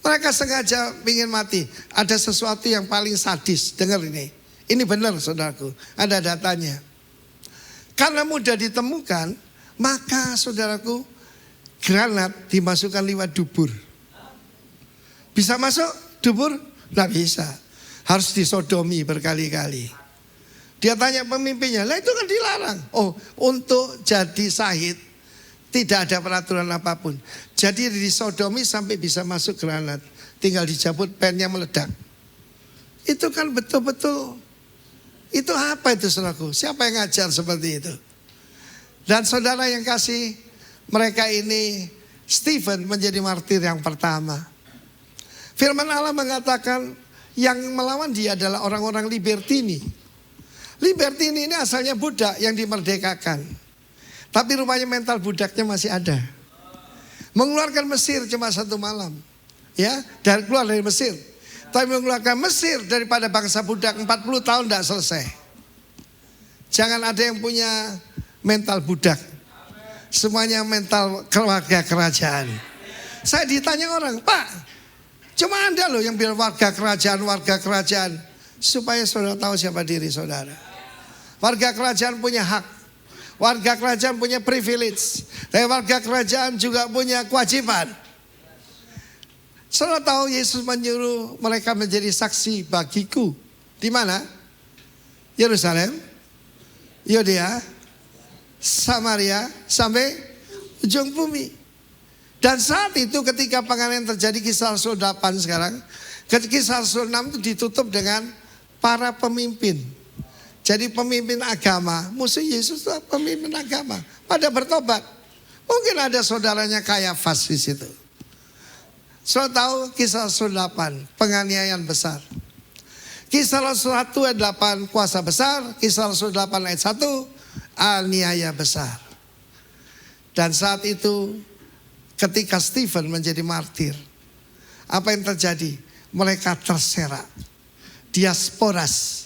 Mereka sengaja pengen mati. Ada sesuatu yang paling sadis. Dengar ini. Ini benar saudaraku. Ada datanya. Karena mudah ditemukan, maka saudaraku granat dimasukkan lewat dubur. Bisa masuk dubur? Nggak bisa. Harus disodomi berkali-kali. Dia tanya pemimpinnya, lah itu kan dilarang. Oh, untuk jadi syahid tidak ada peraturan apapun. Jadi disodomi sampai bisa masuk granat. Tinggal dicabut, pennya meledak. Itu kan betul-betul, itu apa itu saudaraku? Siapa yang ngajar seperti itu? Dan saudara yang kasih, mereka ini Stephen menjadi martir yang pertama. Firman Allah mengatakan yang melawan dia adalah orang-orang libertini. Libertini ini asalnya budak yang dimerdekakan. Tapi rupanya mental budaknya masih ada. Mengeluarkan Mesir cuma 1 malam. Ya, keluar dari Mesir. Tapi mengeluarkan Mesir daripada bangsa budak 40 tahun tidak selesai. Jangan ada yang punya mental budak. Semuanya mental keluarga kerajaan. Saya ditanya orang, Pak, cuma Anda loh yang bilang warga kerajaan. Supaya saudara tahu siapa diri saudara. Warga kerajaan punya hak. Warga kerajaan punya privilege. Dan warga kerajaan juga punya kewajiban. Saudara tahu Yesus menyuruh mereka menjadi saksi bagiku. Di mana? Yerusalem, Yudea, Samaria, sampai ujung bumi. Dan saat itu ketika penganiayaan terjadi, Kisah Rasul 8 sekarang. Kisah Rasul 6 itu ditutup dengan para pemimpin. Jadi pemimpin agama, musuh Yesus itu pemimpin agama. Pada bertobat. Mungkin ada saudaranya Kayafas di situ. Saudara tahu Kisah Rasul 8, penganiayaan besar. Kisah Rasul 1 ayat 8, kuasa besar. Kisah Rasul 8 ayat 1, aniaya besar. Dan saat itu ketika Stephen menjadi martir, apa yang terjadi? Mereka terserak. Diasporas.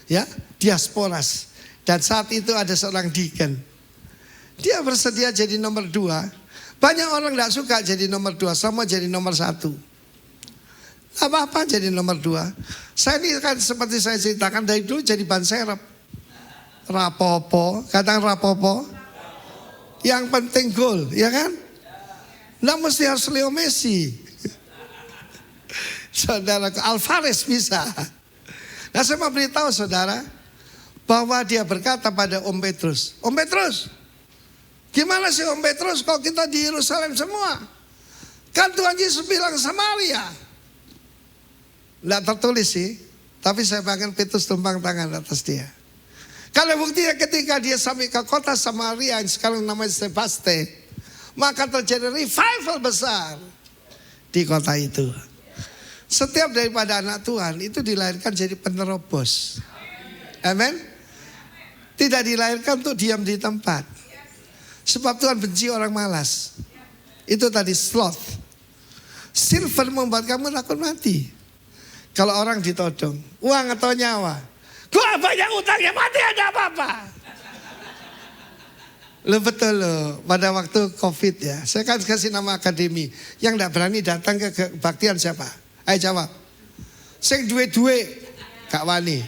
Ya, diasporas. Dan saat itu ada seorang deacon. Dia bersedia jadi nomor 2. Banyak orang tidak suka jadi nomor 2, sama jadi nomor 1. Apa-apa jadi nomor 2. Saya ini kan seperti saya ceritakan dari dulu jadi ban serep. Rapopo, katakan rapopo. Yang penting gol, ya kan? Nggak mesti harus Leo Messi. Saudara Alvarez bisa. Nah saya mau beritahu saudara bahwa dia berkata pada Om Petrus, Om Petrus, gimana sih Om Petrus kalau kita di Yerusalem semua? Kan Tuhan Yesus bilang Samaria. Nggak tertulis sih, tapi saya bahkan Petrus tumpang tangan atas dia. Kalau buktinya ketika dia sampai ke kota Samaria yang sekarang namanya Sebaste, maka terjadi revival besar di kota itu. Setiap daripada anak Tuhan itu dilahirkan jadi penerobos. Amin. Tidak dilahirkan untuk diam di tempat. Sebab Tuhan benci orang malas. Itu tadi sloth. Silver membuat kamu takut mati. Kalau orang ditodong, uang atau nyawa. Gua banyak utangnya, mati ada apa-apa. Lo betul lo, pada waktu COVID ya. Saya kan kasih nama akademi. Yang tidak berani datang ke kebaktian siapa? Ayo jawab. Sing duwe-duwe Kak Wani.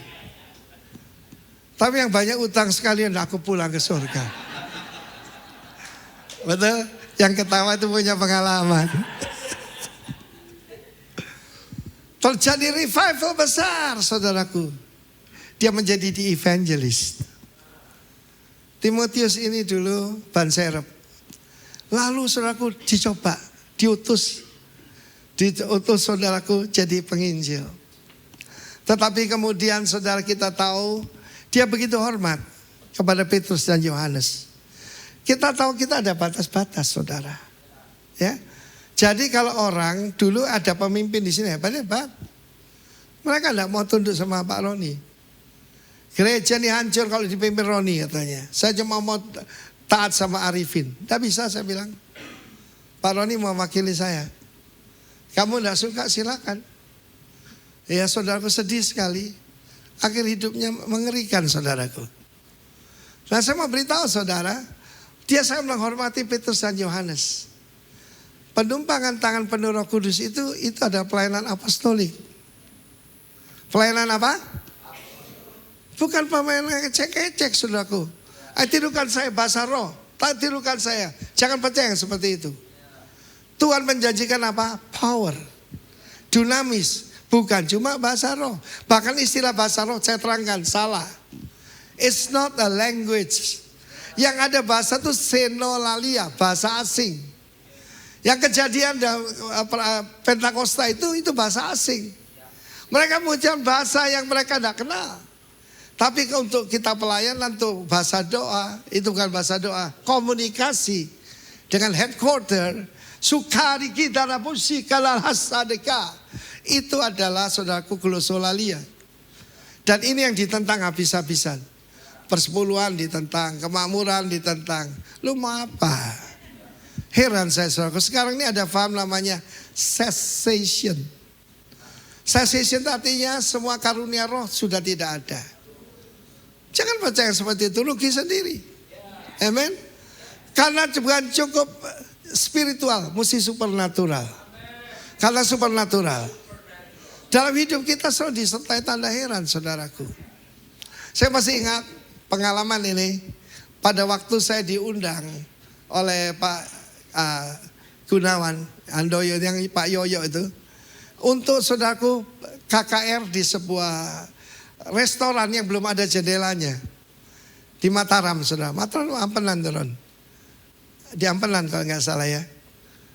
Tapi yang banyak utang sekalian aku pulang ke surga. Betul? Yang ketawa itu punya pengalaman. Terjadi revival besar saudaraku. Dia menjadi di evangelist. Timotius ini dulu ban serep. Lalu saudaraku dicoba, diutus saudaraku jadi penginjil. Tetapi kemudian saudara kita tahu dia begitu hormat kepada Petrus dan Yohanes. Kita tahu kita ada batas-batas saudara. Ya. Jadi kalau orang dulu ada pemimpin di sini hebat. Mereka tidak mau tunduk sama Pak Roni. Gereja ini hancur kalau dipimpin Roni katanya. Saya cuma mau taat sama Arifin. Tidak bisa saya bilang. Pak Roni mewakili saya. Kamu tidak suka silakan. Ya saudaraku sedih sekali. Akhir hidupnya mengerikan saudaraku. Nah saya mau beritahu saudara. Dia sangat menghormati Petrus dan Yohanes. Penumpangan tangan penuh Roh Kudus itu ada pelayanan apostolik. Pelayanan apa? Bukan pelayanan ecek-ecek saudaraku. Tirukan saya bahasa roh. Tirukan saya. Jangan percaya yang seperti itu. Tuhan menjanjikan apa? Power. Dinamis. Bukan cuma bahasa roh. Bahkan istilah bahasa roh saya terangkan salah. It's not a language. Yang ada bahasa itu senolalia. Bahasa asing. Yang kejadian Pentakosta itu bahasa asing. Mereka mengucapkan bahasa yang mereka tidak kenal. Tapi untuk kita pelayanan tuh bahasa doa, itu bukan bahasa doa, komunikasi dengan headquarter, sukari kita rapusi kalal hasadeka. Itu adalah saudaraku glosolalia. Dan ini yang ditentang habis-habisan. Persepuluhan ditentang, kemakmuran ditentang. Lu mau apa? Heran saya saudaraku. Sekarang ini ada paham namanya cessation. Cessation artinya semua karunia roh sudah tidak ada. Jangan percaya seperti itu, rugi sendiri. Amen. Karena bukan cukup spiritual, mesti supernatural. Karena supernatural. Dalam hidup kita selalu disertai tanda heran saudaraku. Saya masih ingat pengalaman ini. Pada waktu saya diundang oleh Pak Gunawan Handoyo, yang Pak Yoyo itu. Untuk saudaraku KKR di sebuah restoran yang belum ada jendelanya. Di Mataram saudara. Mataram Ampenan turun. Di Ampenan kalau nggak salah ya.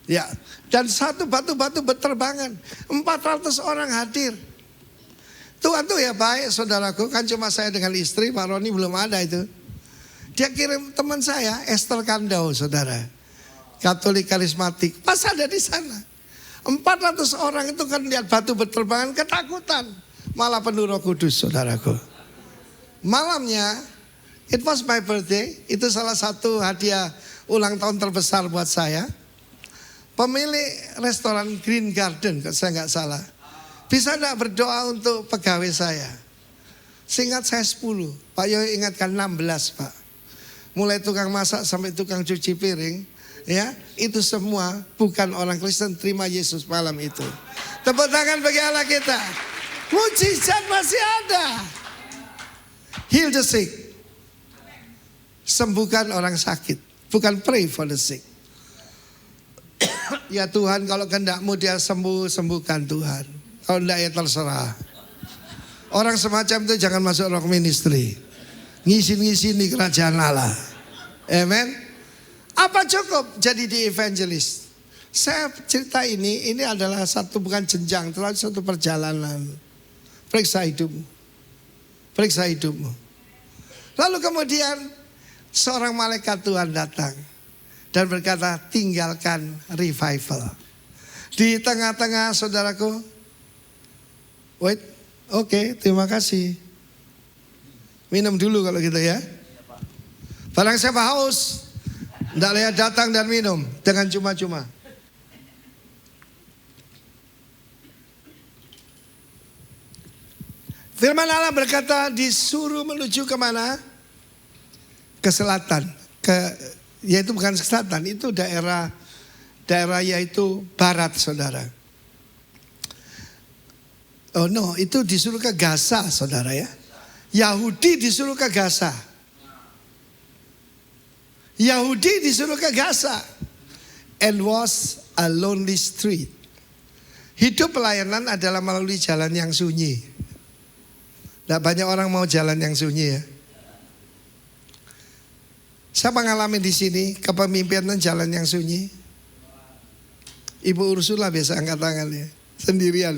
Ya. Dan satu batu-batu berterbangan. 400 orang hadir. Tuhan tuh ya baik saudaraku. Kan cuma saya dengan istri. Pak Roni belum ada itu. Dia kirim teman saya Esther Kandau saudara. Katolik karismatik. Pas ada di sana. 400 orang itu kan lihat batu berterbangan ketakutan. Malah penuh Roh Kudus saudaraku. Malamnya, it was my birthday. Itu salah satu hadiah ulang tahun terbesar buat saya. Pemilik restoran Green Garden, kalau saya nggak salah. Bisa nggak berdoa untuk pegawai saya? Seingat saya 10. Pak Yoyo ingatkan 16 Pak. Mulai tukang masak sampai tukang cuci piring. Ya, itu semua bukan orang Kristen terima Yesus malam itu. Tepuk tangan bagi Allah kita. Mujizat masih ada. Heal the sick. Sembuhkan orang sakit. Bukan pray for the sick. Ya Tuhan, kalau kehendakmu dia sembuh, sembuhkan Tuhan. Kalau tidak ya terserah. Orang semacam itu jangan masuk rock ministry. Ngisi-ngisi di kerajaan Allah. Amen. Apa cukup jadi di evangelis? Saya cerita ini adalah satu bukan jenjang, tetapi satu perjalanan. Periksa hidupmu. Periksa hidupmu. Lalu kemudian seorang malaikat Tuhan datang dan berkata, tinggalkan revival. Di tengah-tengah saudaraku, wait, oke, terima kasih. Minum dulu kalau gitu ya. Barang siapa haus, tidak lihat datang dan minum dengan cuma-cuma. Firman Allah berkata disuruh menuju kemana? Ke selatan. Yaitu bukan ke selatan, itu daerah yaitu barat saudara. Oh no, itu disuruh ke Gaza saudara ya. Yahudi disuruh ke Gaza. Yahudi disuruh ke Gaza. And was a lonely street. Hidup pelayanan adalah melalui jalan yang sunyi. Tidak banyak orang mau jalan yang sunyi ya. Siapa ngalamin di sini kepemimpinan jalan yang sunyi? Ibu Ursula biasa angkat tangan ya, sendirian.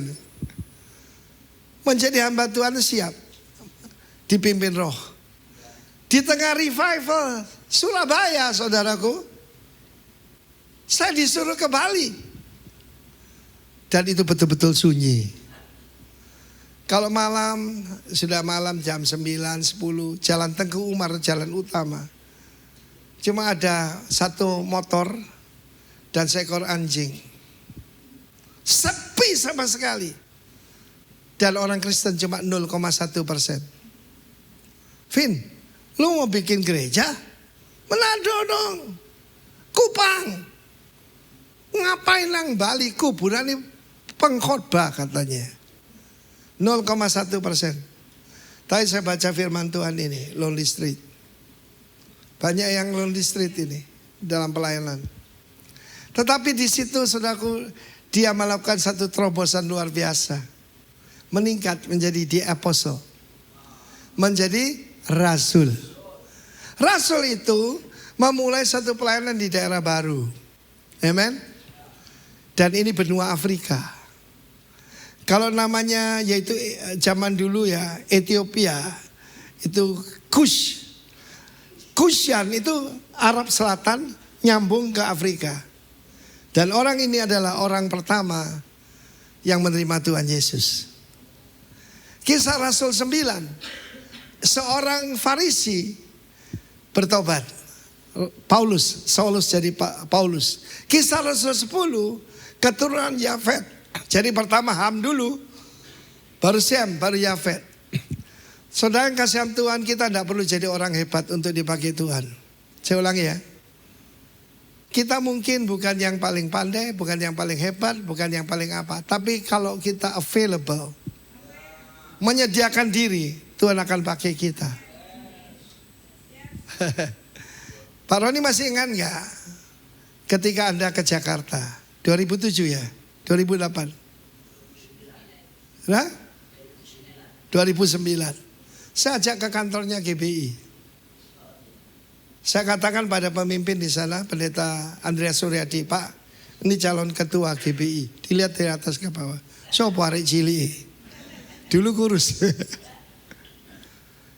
Menjadi hamba Tuhan siap dipimpin roh. Di tengah revival Surabaya, saudaraku, saya disuruh ke Bali. Dan itu betul-betul sunyi. Kalau malam, sudah malam jam 9, 10, Jalan Tengku Umar, jalan utama. Cuma ada satu motor dan seekor anjing. Sepi sama sekali. Dan orang Kristen cuma 0,1%. Vin, lu mau bikin gereja? Manado dong. Kupang. Ngapain nang Bali? Kuburan ini pengkhotbah katanya. 0,1%. Tadi saya baca firman Tuhan ini, Lonely Street. Banyak yang Lonely Street ini dalam pelayanan. Tetapi di situ saudaraku, dia melakukan satu terobosan luar biasa. Meningkat menjadi the apostle. Menjadi rasul. Rasul itu memulai satu pelayanan di daerah baru. Amen. Dan ini benua Afrika. Kalau namanya yaitu zaman dulu ya Ethiopia, itu Kush. Kusyan itu Arab Selatan nyambung ke Afrika. Dan orang ini adalah orang pertama yang menerima Tuhan Yesus. Kisah Rasul 9. Seorang Farisi bertobat. Saulus jadi Paulus. Kisah Rasul 10, keturunan Yafet. Jadi pertama Ham dulu, baru Sem, baru Yafet. Saudara yang kasihan Tuhan, kita tidak perlu jadi orang hebat untuk dipakai Tuhan. Saya ulangi ya. Kita mungkin bukan yang paling pandai, bukan yang paling hebat, bukan yang paling apa. Tapi kalau kita available, menyediakan diri, Tuhan akan pakai kita. Pak Roni masih ingat nggak ketika Anda ke Jakarta 2007 ya, 2008, nah 2009, saya ajak ke kantornya GBI. Saya katakan pada pemimpin di sana, Pendeta Andreas Suryadi, Pak, ini calon ketua GBI. Dilihat dari atas ke bawah. Sopo arek cilik. Dulu kurus.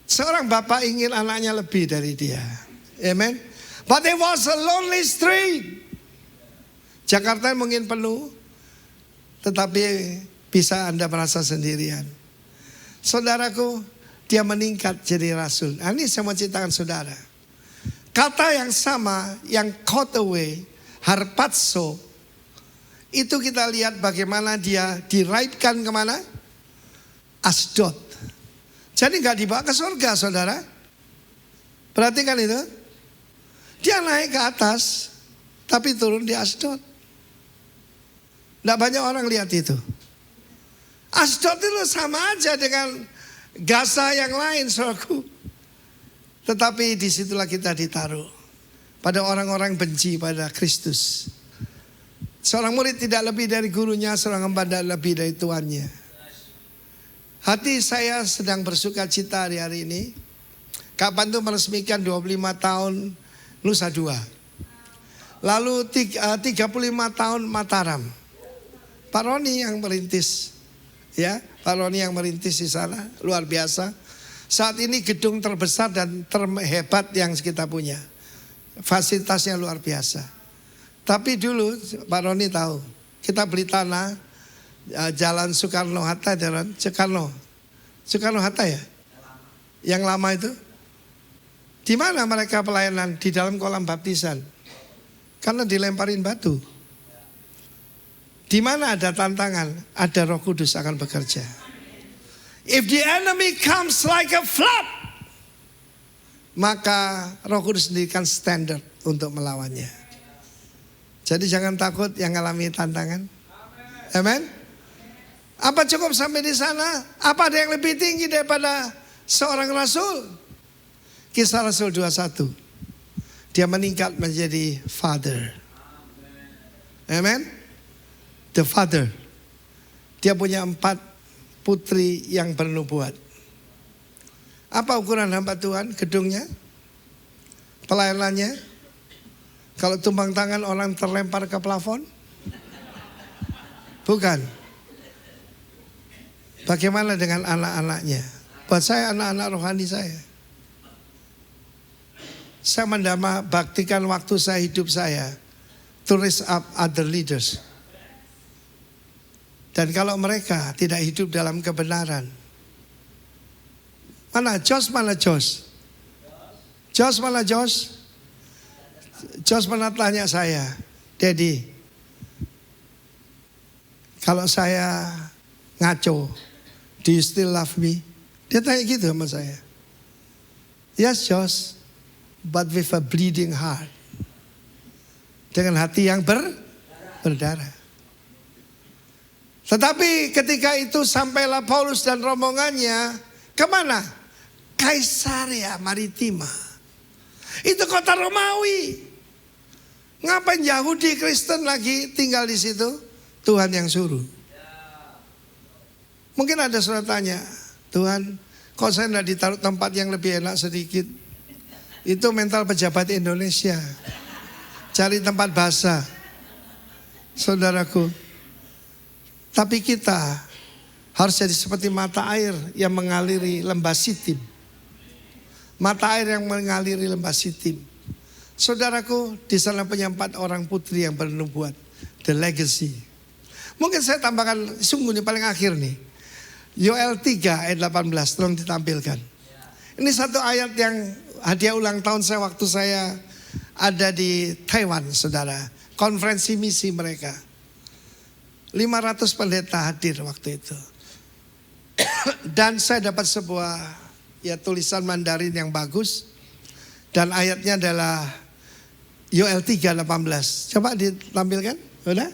Seorang bapak ingin anaknya lebih dari dia. Amen. But it was a lonely street. Jakarta mungkin penuh, tetapi bisa Anda merasa sendirian. Saudaraku, dia meningkat jadi rasul. Nah, ini saya mau ceritakan saudara. Kata yang sama, yang caught away, harpazo, itu kita lihat bagaimana dia diraibkan kemana? Asdod. Jadi gak dibawa ke surga saudara. Perhatikan itu. Dia naik ke atas, tapi turun di Asdod. Tidak banyak orang lihat itu. Asdod itu sama aja dengan Gaza yang lain, saudaraku. Tetapi disitulah kita ditaruh. Pada orang-orang benci pada Kristus. Seorang murid tidak lebih dari gurunya, seorang hamba tidak lebih dari tuannya. Hati saya sedang bersuka cita hari ini. Kapan tuh meresmikan 25 tahun Nusa Dua. Lalu 35 tahun Mataram. Pak Roni yang merintis. Ya, Pak Roni yang merintis di sana, luar biasa. Saat ini gedung terbesar dan terhebat yang kita punya. Fasilitasnya luar biasa. Tapi dulu Pak Roni tahu, kita beli tanah Jalan Soekarno-Hatta, Jalan Soekarno-Hatta ya? Yang lama itu. Di mana mereka pelayanan? Di dalam kolam baptisan. Karena dilemparin batu. Di mana ada tantangan, ada Roh Kudus akan bekerja. If the enemy comes like a flood, maka Roh Kudus sendirikan standar untuk melawannya. Jadi jangan takut yang mengalami tantangan. Amen. Apa cukup sampai di sana? Apa ada yang lebih tinggi daripada seorang rasul? Kisah Rasul 21. Dia meningkat menjadi father. Amen. The father. Dia punya 4 putri yang bernubuat. Apa ukuran hamba Tuhan? Gedungnya pelayanannya? Kalau tumpang tangan orang terlempar ke plafon? Bukan. Bagaimana dengan anak-anaknya? Buat saya anak-anak rohani saya. Saya mendama baktikan waktu saya hidup saya to raise up other leaders. Dan kalau mereka tidak hidup dalam kebenaran, mana Jos? Jos mana Jos? Jos pernah tanya saya, Daddy, kalau saya ngaco, do you still love me? Dia tanya gitu sama saya. Yes Jos, but with a bleeding heart. Dengan hati yang berdarah. Tetapi ketika itu sampailah Paulus dan rombongannya kemana? Kaisaria Maritima. Itu kota Romawi. Ngapain Yahudi Kristen lagi tinggal di situ? Tuhan yang suruh. Mungkin ada saudara tanya, Tuhan, kok saya tidak ditaruh tempat yang lebih enak sedikit? Itu mental pejabat Indonesia. Cari tempat basah, saudaraku. Tapi kita harus jadi seperti mata air yang mengaliri lembah Sitim. Mata air yang mengaliri lembah Sitim. Saudaraku, di sana punya 4 orang putri yang bernubuat. The legacy. Mungkin saya tambahkan, sungguh nih paling akhir nih. Yoel 3 ayat 18, tolong ditampilkan. Ini satu ayat yang hadiah ulang tahun saya waktu saya ada di Taiwan, saudara. Konferensi misi mereka. 500 pendeta hadir waktu itu. Dan saya dapat sebuah tulisan Mandarin yang bagus. Dan ayatnya adalah Yoel 3:18. Coba ditampilkan, udah?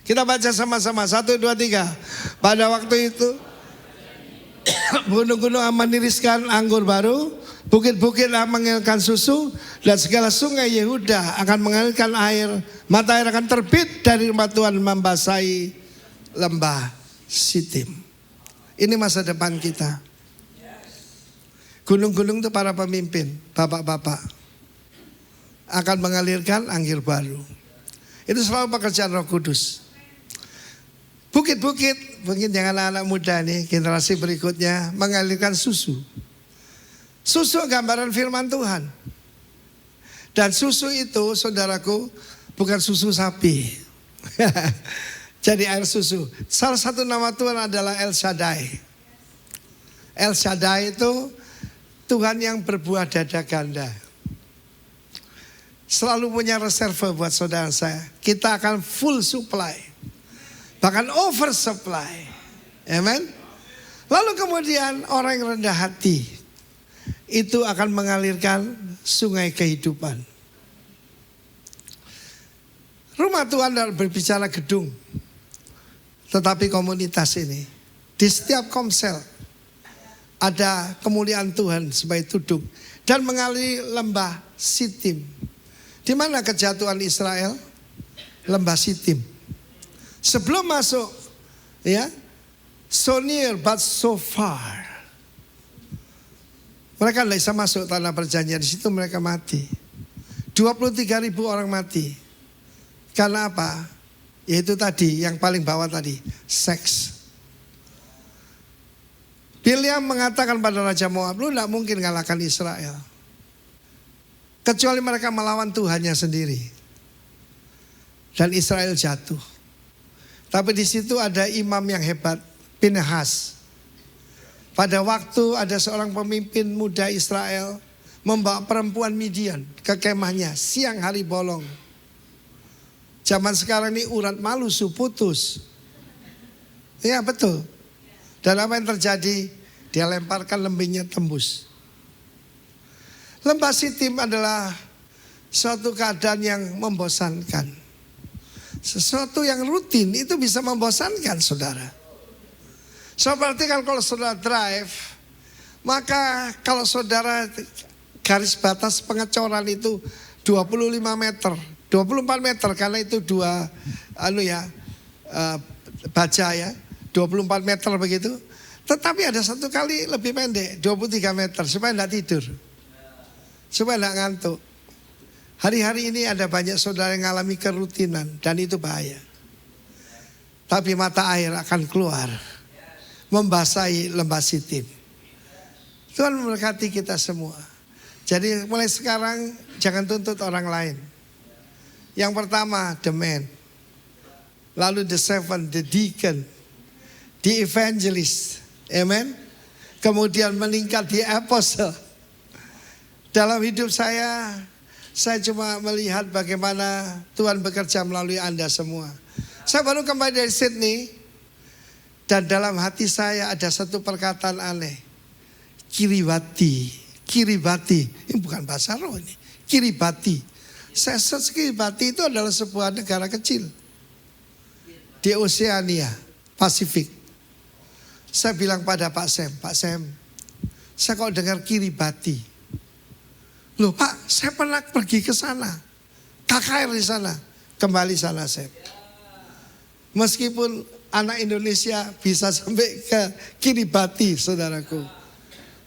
Kita baca sama-sama, 1, 2, 3. Pada waktu itu gunung-gunung meniriskan anggur baru, bukit-bukit mengalirkan susu, dan segala sungai Yehuda akan mengalirkan air. Mata air akan terbit dari rumah Tuhan membasahi lembah Sitim. Ini masa depan kita. Gunung-gunung itu para pemimpin, bapak-bapak, akan mengalirkan anggur baru. Itu selalu pekerjaan Roh Kudus. Bukit-bukit, mungkin jangan anak-anak muda nih, generasi berikutnya mengalirkan susu. Susu gambaran firman Tuhan. Dan susu itu, saudaraku, bukan susu sapi. Jadi air susu. Salah satu nama Tuhan adalah El Shaddai. El Shaddai itu Tuhan yang berbuah dada ganda. Selalu punya reserve buat saudara saya. Kita akan full supply. Bahkan oversupply. Amen. Lalu kemudian orang yang rendah hati itu akan mengalirkan sungai kehidupan. Rumah Tuhan adalah berbicara gedung. Tetapi komunitas ini, di setiap komsel ada kemuliaan Tuhan sebagai tudung. Dan mengaliri lembah Sitim. Di mana kejatuhan Israel? Lembah Sitim. Sebelum masuk, so near but so far. Mereka tidak bisa masuk tanah perjanjian. Di situ mereka mati. 23.000 orang mati. Karena apa? Yaitu tadi, yang paling bawah tadi, seks. Bileam mengatakan pada Raja Moab, lu tidak mungkin mengalahkan Israel. Kecuali mereka melawan Tuhannya sendiri. Dan Israel jatuh. Tapi di situ ada imam yang hebat, Pinehas. Pada waktu ada seorang pemimpin muda Israel membawa perempuan Midian ke kemahnya siang hari bolong. Zaman sekarang ini urat malusu putus. Ya betul. Dan apa yang terjadi? Dia lemparkan lembingnya tembus. Lembah Sitim adalah suatu keadaan yang membosankan. Sesuatu yang rutin itu bisa membosankan saudara. Seperti kalau saudara drive, maka kalau saudara garis batas pengecoran itu 25 meter, 24 meter karena itu baja ya, 24 meter begitu. Tetapi ada satu kali lebih pendek, 23 meter supaya tidak tidur, supaya tidak ngantuk. Hari-hari ini ada banyak saudara yang mengalami kerutinan dan itu bahaya. Tapi mata air akan keluar, membasahi lembah Sitim. Tuhan memberkati kita semua. Jadi mulai sekarang jangan tuntut orang lain. Yang pertama the man, lalu the servant, the deacon, the evangelist, amen. Kemudian meningkat di apostle. Dalam hidup saya cuma melihat bagaimana Tuhan bekerja melalui Anda semua. Saya baru kembali dari Sydney dan dalam hati saya ada satu perkataan aneh. Kiribati, Kiribati. Ini bukan bahasa roh ini. Kiribati. Saya search Kiribati itu adalah sebuah negara kecil di Oceania, Pasifik. Saya bilang pada Pak Sam, saya kok dengar Kiribati. Loh Pak, saya pernah pergi ke sana. KKR di sana. Kembali sana Sam. Meskipun anak Indonesia bisa sampai ke Kiribati, saudaraku.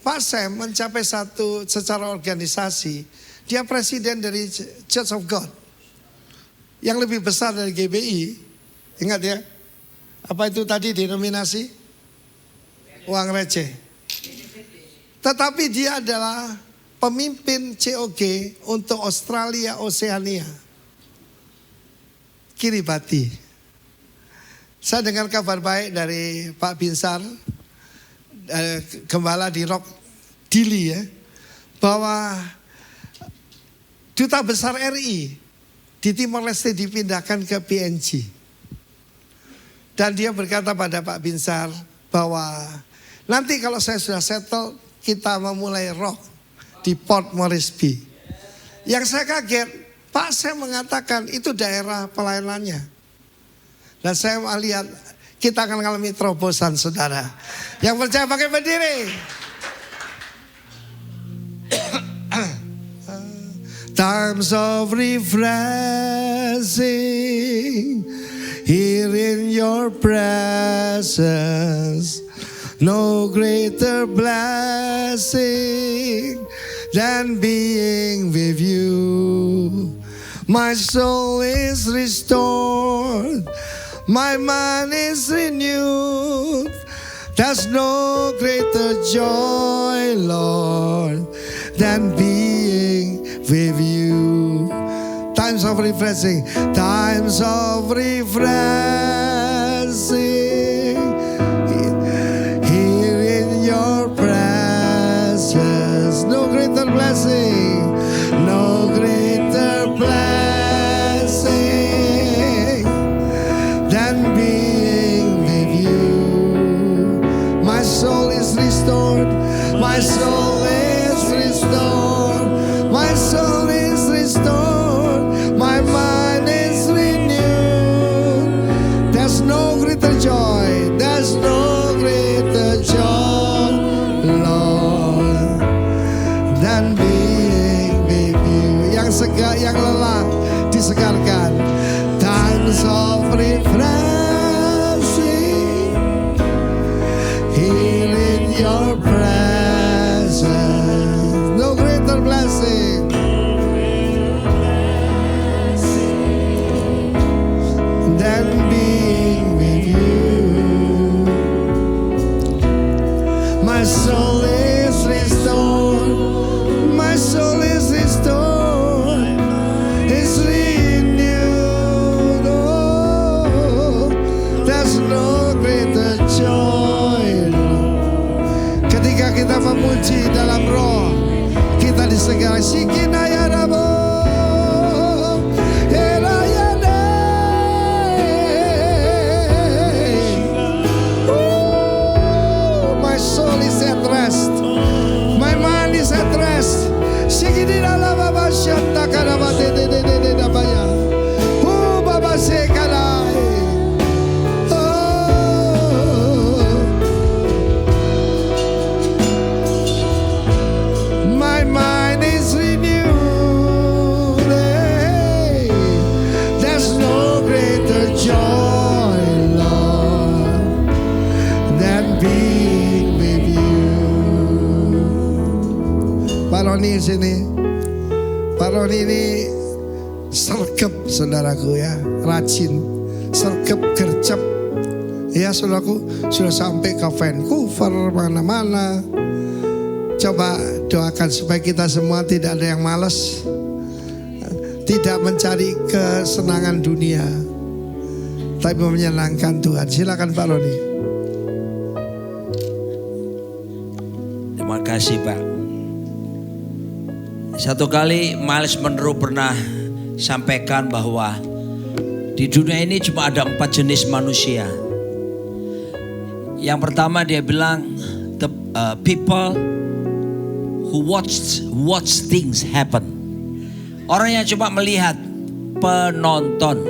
Pak Sam mencapai satu secara organisasi. Dia presiden dari Church of God. Yang lebih besar dari GBI. Ingat ya. Apa itu tadi denominasi? Uang receh. Tetapi dia adalah pemimpin COG untuk Australia Oceania. Kiribati. Saya dengar kabar baik dari Pak Binsar, gembala di Rock Dili ya, bahwa duta besar RI di Timor Leste dipindahkan ke PNG. Dan dia berkata pada Pak Binsar bahwa nanti kalau saya sudah settle, kita memulai Rock di Port Moresby. Yang saya kaget, Pak saya mengatakan itu daerah pelayanannya. Dan saya melihat kita akan mengalami terobosan saudara. Yang percaya pakai berdiri. Times of refreshing here in your presence. No greater blessing than being with you. My soul is restored, my mind is renewed. There's no greater joy, Lord, than being with you. Times of refreshing, times of refreshing. Here in your presence, no greater blessing, no greater blessing than being with you. My soul is restored, my soul is restored, my soul is restored, my mind is renewed. There's no greater joy, there's no greater joy, Lord, than being with you. Yang segar, yang lelah disegarkan. Times of refreshing here in your presence. No greater blessing than being with you. My soul is restored, my soul is restored, it's renewed. Oh, there's no greater joy. Ketika kita memuji dalam roh, kita disegar Shikinaya Rabo. My soul is at rest, my mind is at rest. Shikidina la baba shanta karabate de dabaya. Baba sekalai. My mind is renewed. There's no greater joy, Lord, than being with you. Pak Roni sini. Pak Roni ini sergap saudaraku ya, rajin, sergap, gercep. Ya saudaraku, sudah sampai ke Vancouver, mana-mana. Coba doakan supaya kita semua tidak ada yang malas, tidak mencari kesenangan dunia, tapi menyenangkan Tuhan. Silakan Pak Roni. Terima kasih Pak. Satu kali Miles Monroe pernah sampaikan bahwa di dunia ini cuma ada 4 jenis manusia. Yang pertama dia bilang the people who watch things happen. Orang yang cuma melihat, penonton.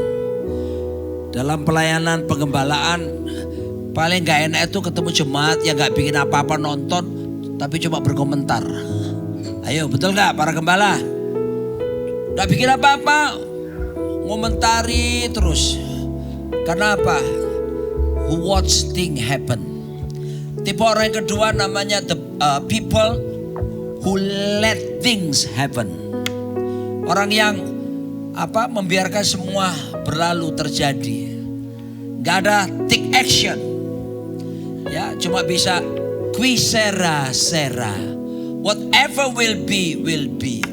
Dalam pelayanan pengembalaan paling gak enak itu ketemu jemaat yang gak bikin apa-apa nonton, tapi cuma berkomentar. Ayo betul gak para gembala? Gak bikin apa-apa, ngomentari terus. Karena apa? Who watch things happen. Tipe orang yang kedua namanya the people who let things happen. Orang yang membiarkan semua berlalu terjadi. Gak ada take action. Ya, cuma bisa qui sera sera. Whatever will be will be.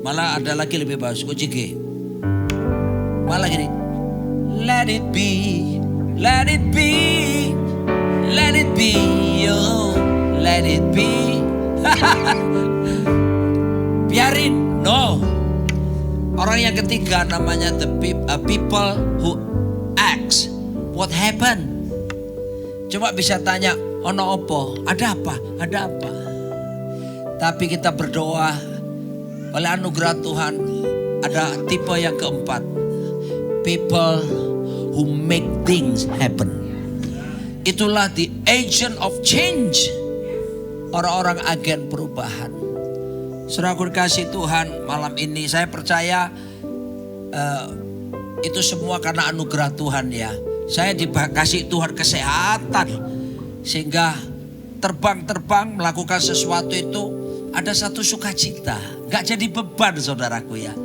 Malah ada lagi lebih bagus, kujige. Malah gini. Let it be. Let it be. Let it be. Oh, let it be. Biarin. No. Orang yang ketiga namanya the people who acts. What happened? Coba bisa tanya, ono opo? Ada apa? Ada apa? Tapi kita berdoa oleh anugerah Tuhan ada tipe yang keempat. People who make things happen. Itulah the agent of change. Orang-orang agen perubahan. Saudaraku dikasih Tuhan, malam ini saya percaya itu semua karena anugerah Tuhan ya. Saya dikasih Tuhan kesehatan sehingga terbang-terbang melakukan sesuatu itu ada satu sukacita, gak jadi beban saudaraku ya.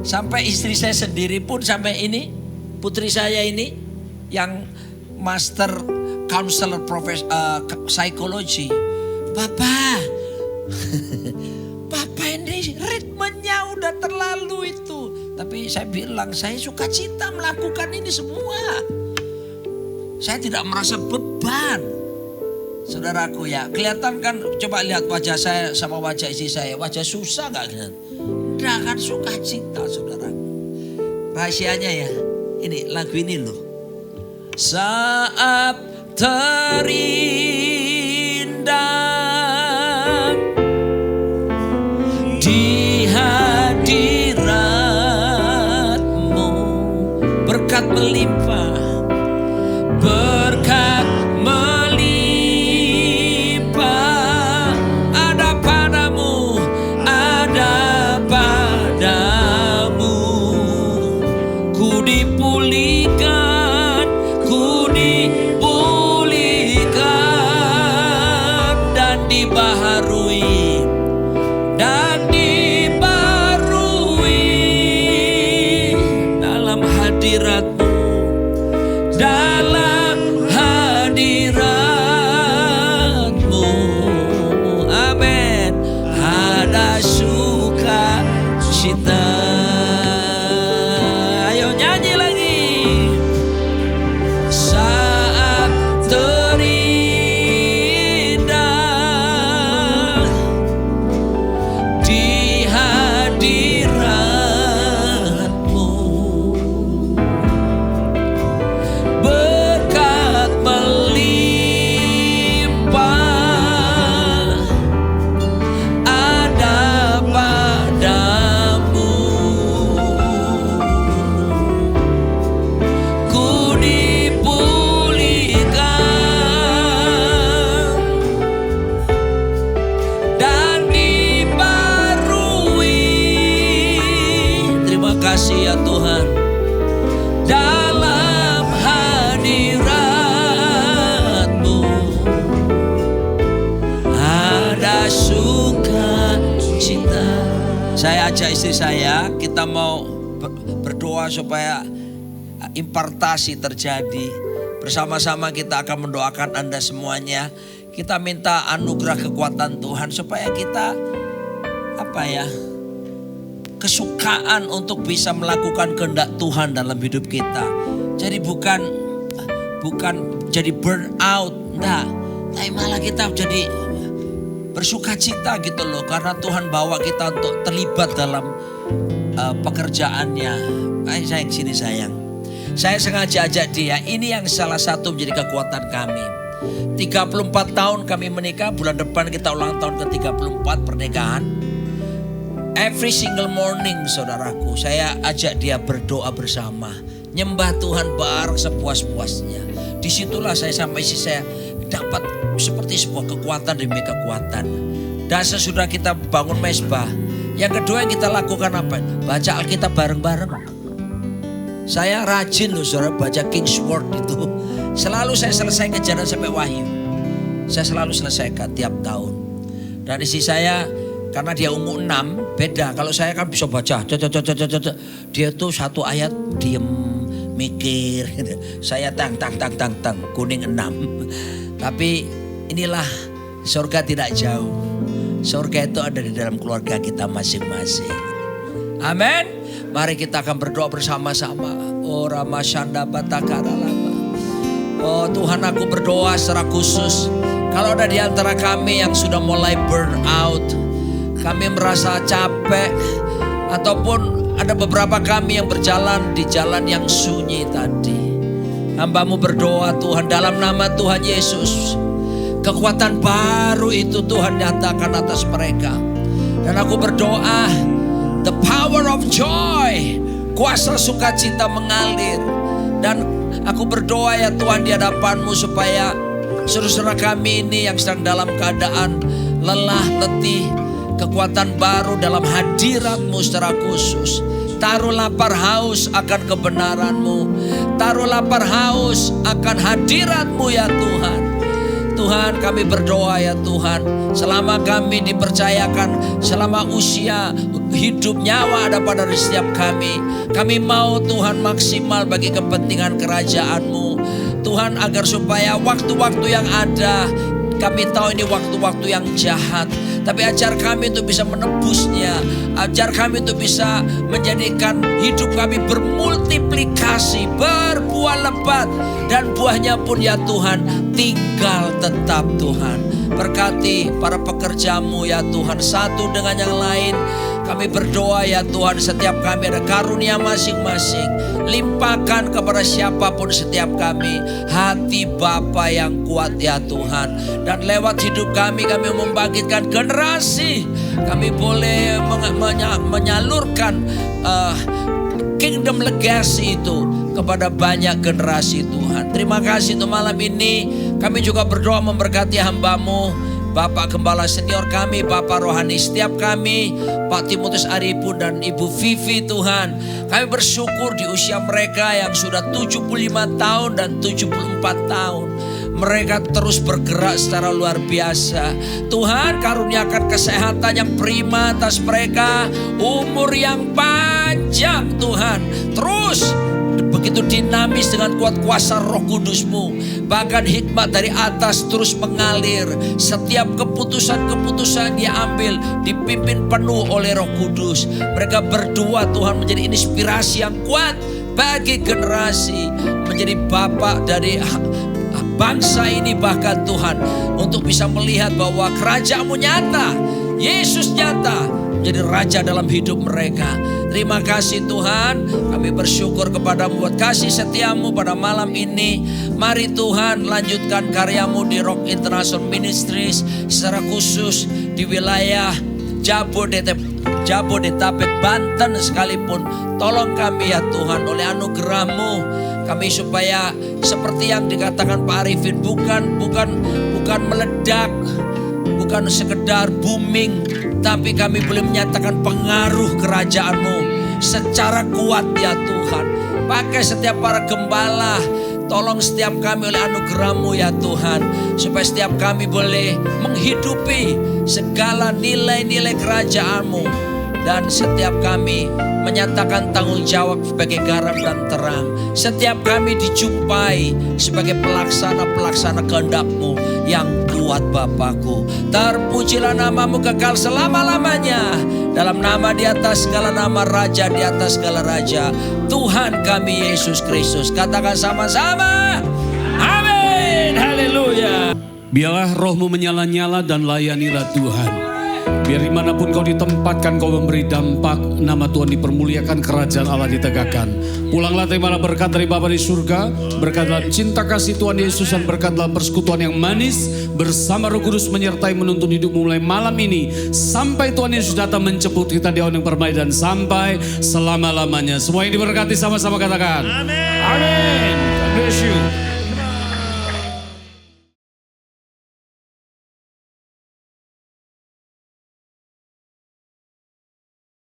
Sampai istri saya sendiri pun sampai ini, putri saya ini yang master counselor psikologi, Papa ini ritmenya udah terlalu itu. Tapi saya bilang saya sukacita melakukan ini semua. Saya tidak merasa beban. Saudaraku ya, kelihatan kan, coba lihat wajah saya sama wajah istri saya, wajah susah gak kan? Udah kan sukacita saudaraku. Rahasianya ya, ini lagu ini loh. Saat terindah di hadiratmu, berkat melimpah, berkat melimpah, ada padamu, ku dipulihkan, dan dibaharui, dalam hadiratmu, dalam hadiratmu, amin. Ada sukacita. Ayo nyanyi lagi. Saat terindah di hadiratmu, berkat melimpah, ada padamu, ku dipulihkan dan dibarui. Terima kasih ya Tuhan. Dalam hadiratmu ada sukacita. Saya ajak istri saya, kita mau berdoa supaya impartasi terjadi. Bersama-sama kita akan mendoakan Anda semuanya. Kita minta anugerah kekuatan Tuhan supaya kita kesukaan untuk bisa melakukan kehendak Tuhan dalam hidup kita. Jadi bukan jadi burn out, enggak. Tapi malah kita jadi bersukacita gitu loh, karena Tuhan bawa kita untuk terlibat dalam pekerjaannya. Sayang sini sayang. Saya sengaja ajak dia, ini yang salah satu menjadi kekuatan kami. 34 tahun kami menikah, bulan depan kita ulang tahun ke-34 pernikahan. Every single morning saudaraku, saya ajak dia berdoa bersama. Nyembah Tuhan bareng sepuas-puasnya. Disitulah saya sampai saya dapat seperti sebuah kekuatan demi kekuatan. Dan sesudah kita bangun mesbah, yang kedua yang kita lakukan apa? Baca Alkitab bareng-bareng. Saya rajin loh saudara baca King's Word itu. Selalu saya selesai kejaran sampai Wahyu. Saya selalu selesaikan tiap tahun. Dan istri saya karena dia ungu 6 beda. Kalau saya kan bisa baca. Dia tuh satu ayat diem mikir. Saya tang kuning 6. Tapi inilah surga tidak jauh. Surga itu ada di dalam keluarga kita masing-masing. Amin. Mari kita akan berdoa bersama-sama. Oh Ramashanda Batakara Lama. Oh Tuhan, aku berdoa secara khusus. Kalau ada di antara kami yang sudah mulai burn out, kami merasa capek, ataupun ada beberapa kami yang berjalan di jalan yang sunyi tadi. Hamba-Mu berdoa Tuhan dalam nama Tuhan Yesus. Kekuatan baru itu Tuhan nyatakan atas mereka. Dan aku berdoa, the power of joy, kuasa sukacita mengalir. Dan aku berdoa ya Tuhan di hadapan-Mu supaya saudara kami ini yang sedang dalam keadaan lelah, letih, kekuatan baru dalam hadirat-Mu secara khusus. Taruh lapar haus akan kebenaran-Mu. Taruh lapar haus akan hadirat-Mu ya Tuhan. Tuhan, kami berdoa ya Tuhan, selama kami dipercayakan, selama usia hidup nyawa ada pada setiap kami mau Tuhan maksimal bagi kepentingan kerajaan-Mu. Tuhan, agar supaya waktu-waktu yang ada, kami tahu ini waktu-waktu yang jahat, tapi ajar kami untuk bisa menebusnya. Ajar kami untuk bisa menjadikan hidup kami bermultiplikasi, berbuah lebat. Dan buahnya pun ya Tuhan tinggal tetap Tuhan. Berkati para pekerja-Mu ya Tuhan, satu dengan yang lain. Kami berdoa ya Tuhan, setiap kami ada karunia masing-masing. Limpahkan kepada siapapun setiap kami hati Bapa yang kuat ya Tuhan. Dan lewat hidup kami membangkitkan generasi. Kami boleh menyalurkan kingdom legacy itu kepada banyak generasi Tuhan. Terima kasih untuk malam ini. Kami juga berdoa memberkati hamba-Mu, Bapak Gembala Senior kami, Bapak Rohani setiap kami, Pak Timotius Arifun dan Ibu Vivi Tuhan. Kami bersyukur di usia mereka yang sudah 75 tahun dan 74 tahun. Mereka terus bergerak secara luar biasa. Tuhan, karuniakan kesehatan yang prima atas mereka. Umur yang panjang Tuhan. Terus begitu dinamis dengan kuat kuasa Roh Kudus-Mu. Bahkan hikmat dari atas terus mengalir. Setiap keputusan-keputusan dia ambil dipimpin penuh oleh Roh Kudus. Mereka berdua Tuhan menjadi inspirasi yang kuat bagi generasi. Menjadi bapak dari bangsa ini bahkan Tuhan. Untuk bisa melihat bahwa kerajaan-Mu nyata. Yesus nyata menjadi raja dalam hidup mereka. Terima kasih Tuhan, kami bersyukur kepada-Mu buat kasih setia-Mu pada malam ini. Mari Tuhan lanjutkan karya-Mu di Rock International Ministries, secara khusus di wilayah Jabodetabek, Banten sekalipun. Tolong kami ya Tuhan, oleh anugerah-Mu kami supaya seperti yang dikatakan Pak Arifin, bukan meledak, bukan sekedar booming, tapi kami boleh menyatakan pengaruh kerajaan-Mu secara kuat ya Tuhan. Pakai setiap para gembala, tolong setiap kami oleh anugerah-Mu ya Tuhan, supaya setiap kami boleh menghidupi segala nilai-nilai kerajaan-Mu Dan setiap kami menyatakan tanggung jawab sebagai garam dan terang. Setiap kami dijumpai sebagai pelaksana-pelaksana kehendak-Mu yang kuat Bapakku. Terpujilah nama-Mu kekal selama-lamanya. Dalam nama di atas segala nama, Raja di atas segala raja, Tuhan kami Yesus Kristus. Katakan sama-sama. Amin. Haleluya. Biarlah rohmu menyala-nyala dan layanilah Tuhan. Biar dimanapun kau ditempatkan, kau memberi dampak, nama Tuhan dipermuliakan, kerajaan Allah ditegakkan. Pulanglah terimalah berkat dari Bapa di surga, berkat dalam cinta kasih Tuhan Yesus, dan berkat dalam persekutuan yang manis bersama Roh Kudus menyertai menuntun hidup mulai malam ini sampai Tuhan Yesus datang menjemput kita di awan yang permai dan sampai selama-lamanya. Semua yang diberkati sama-sama katakan. Amin. God bless you.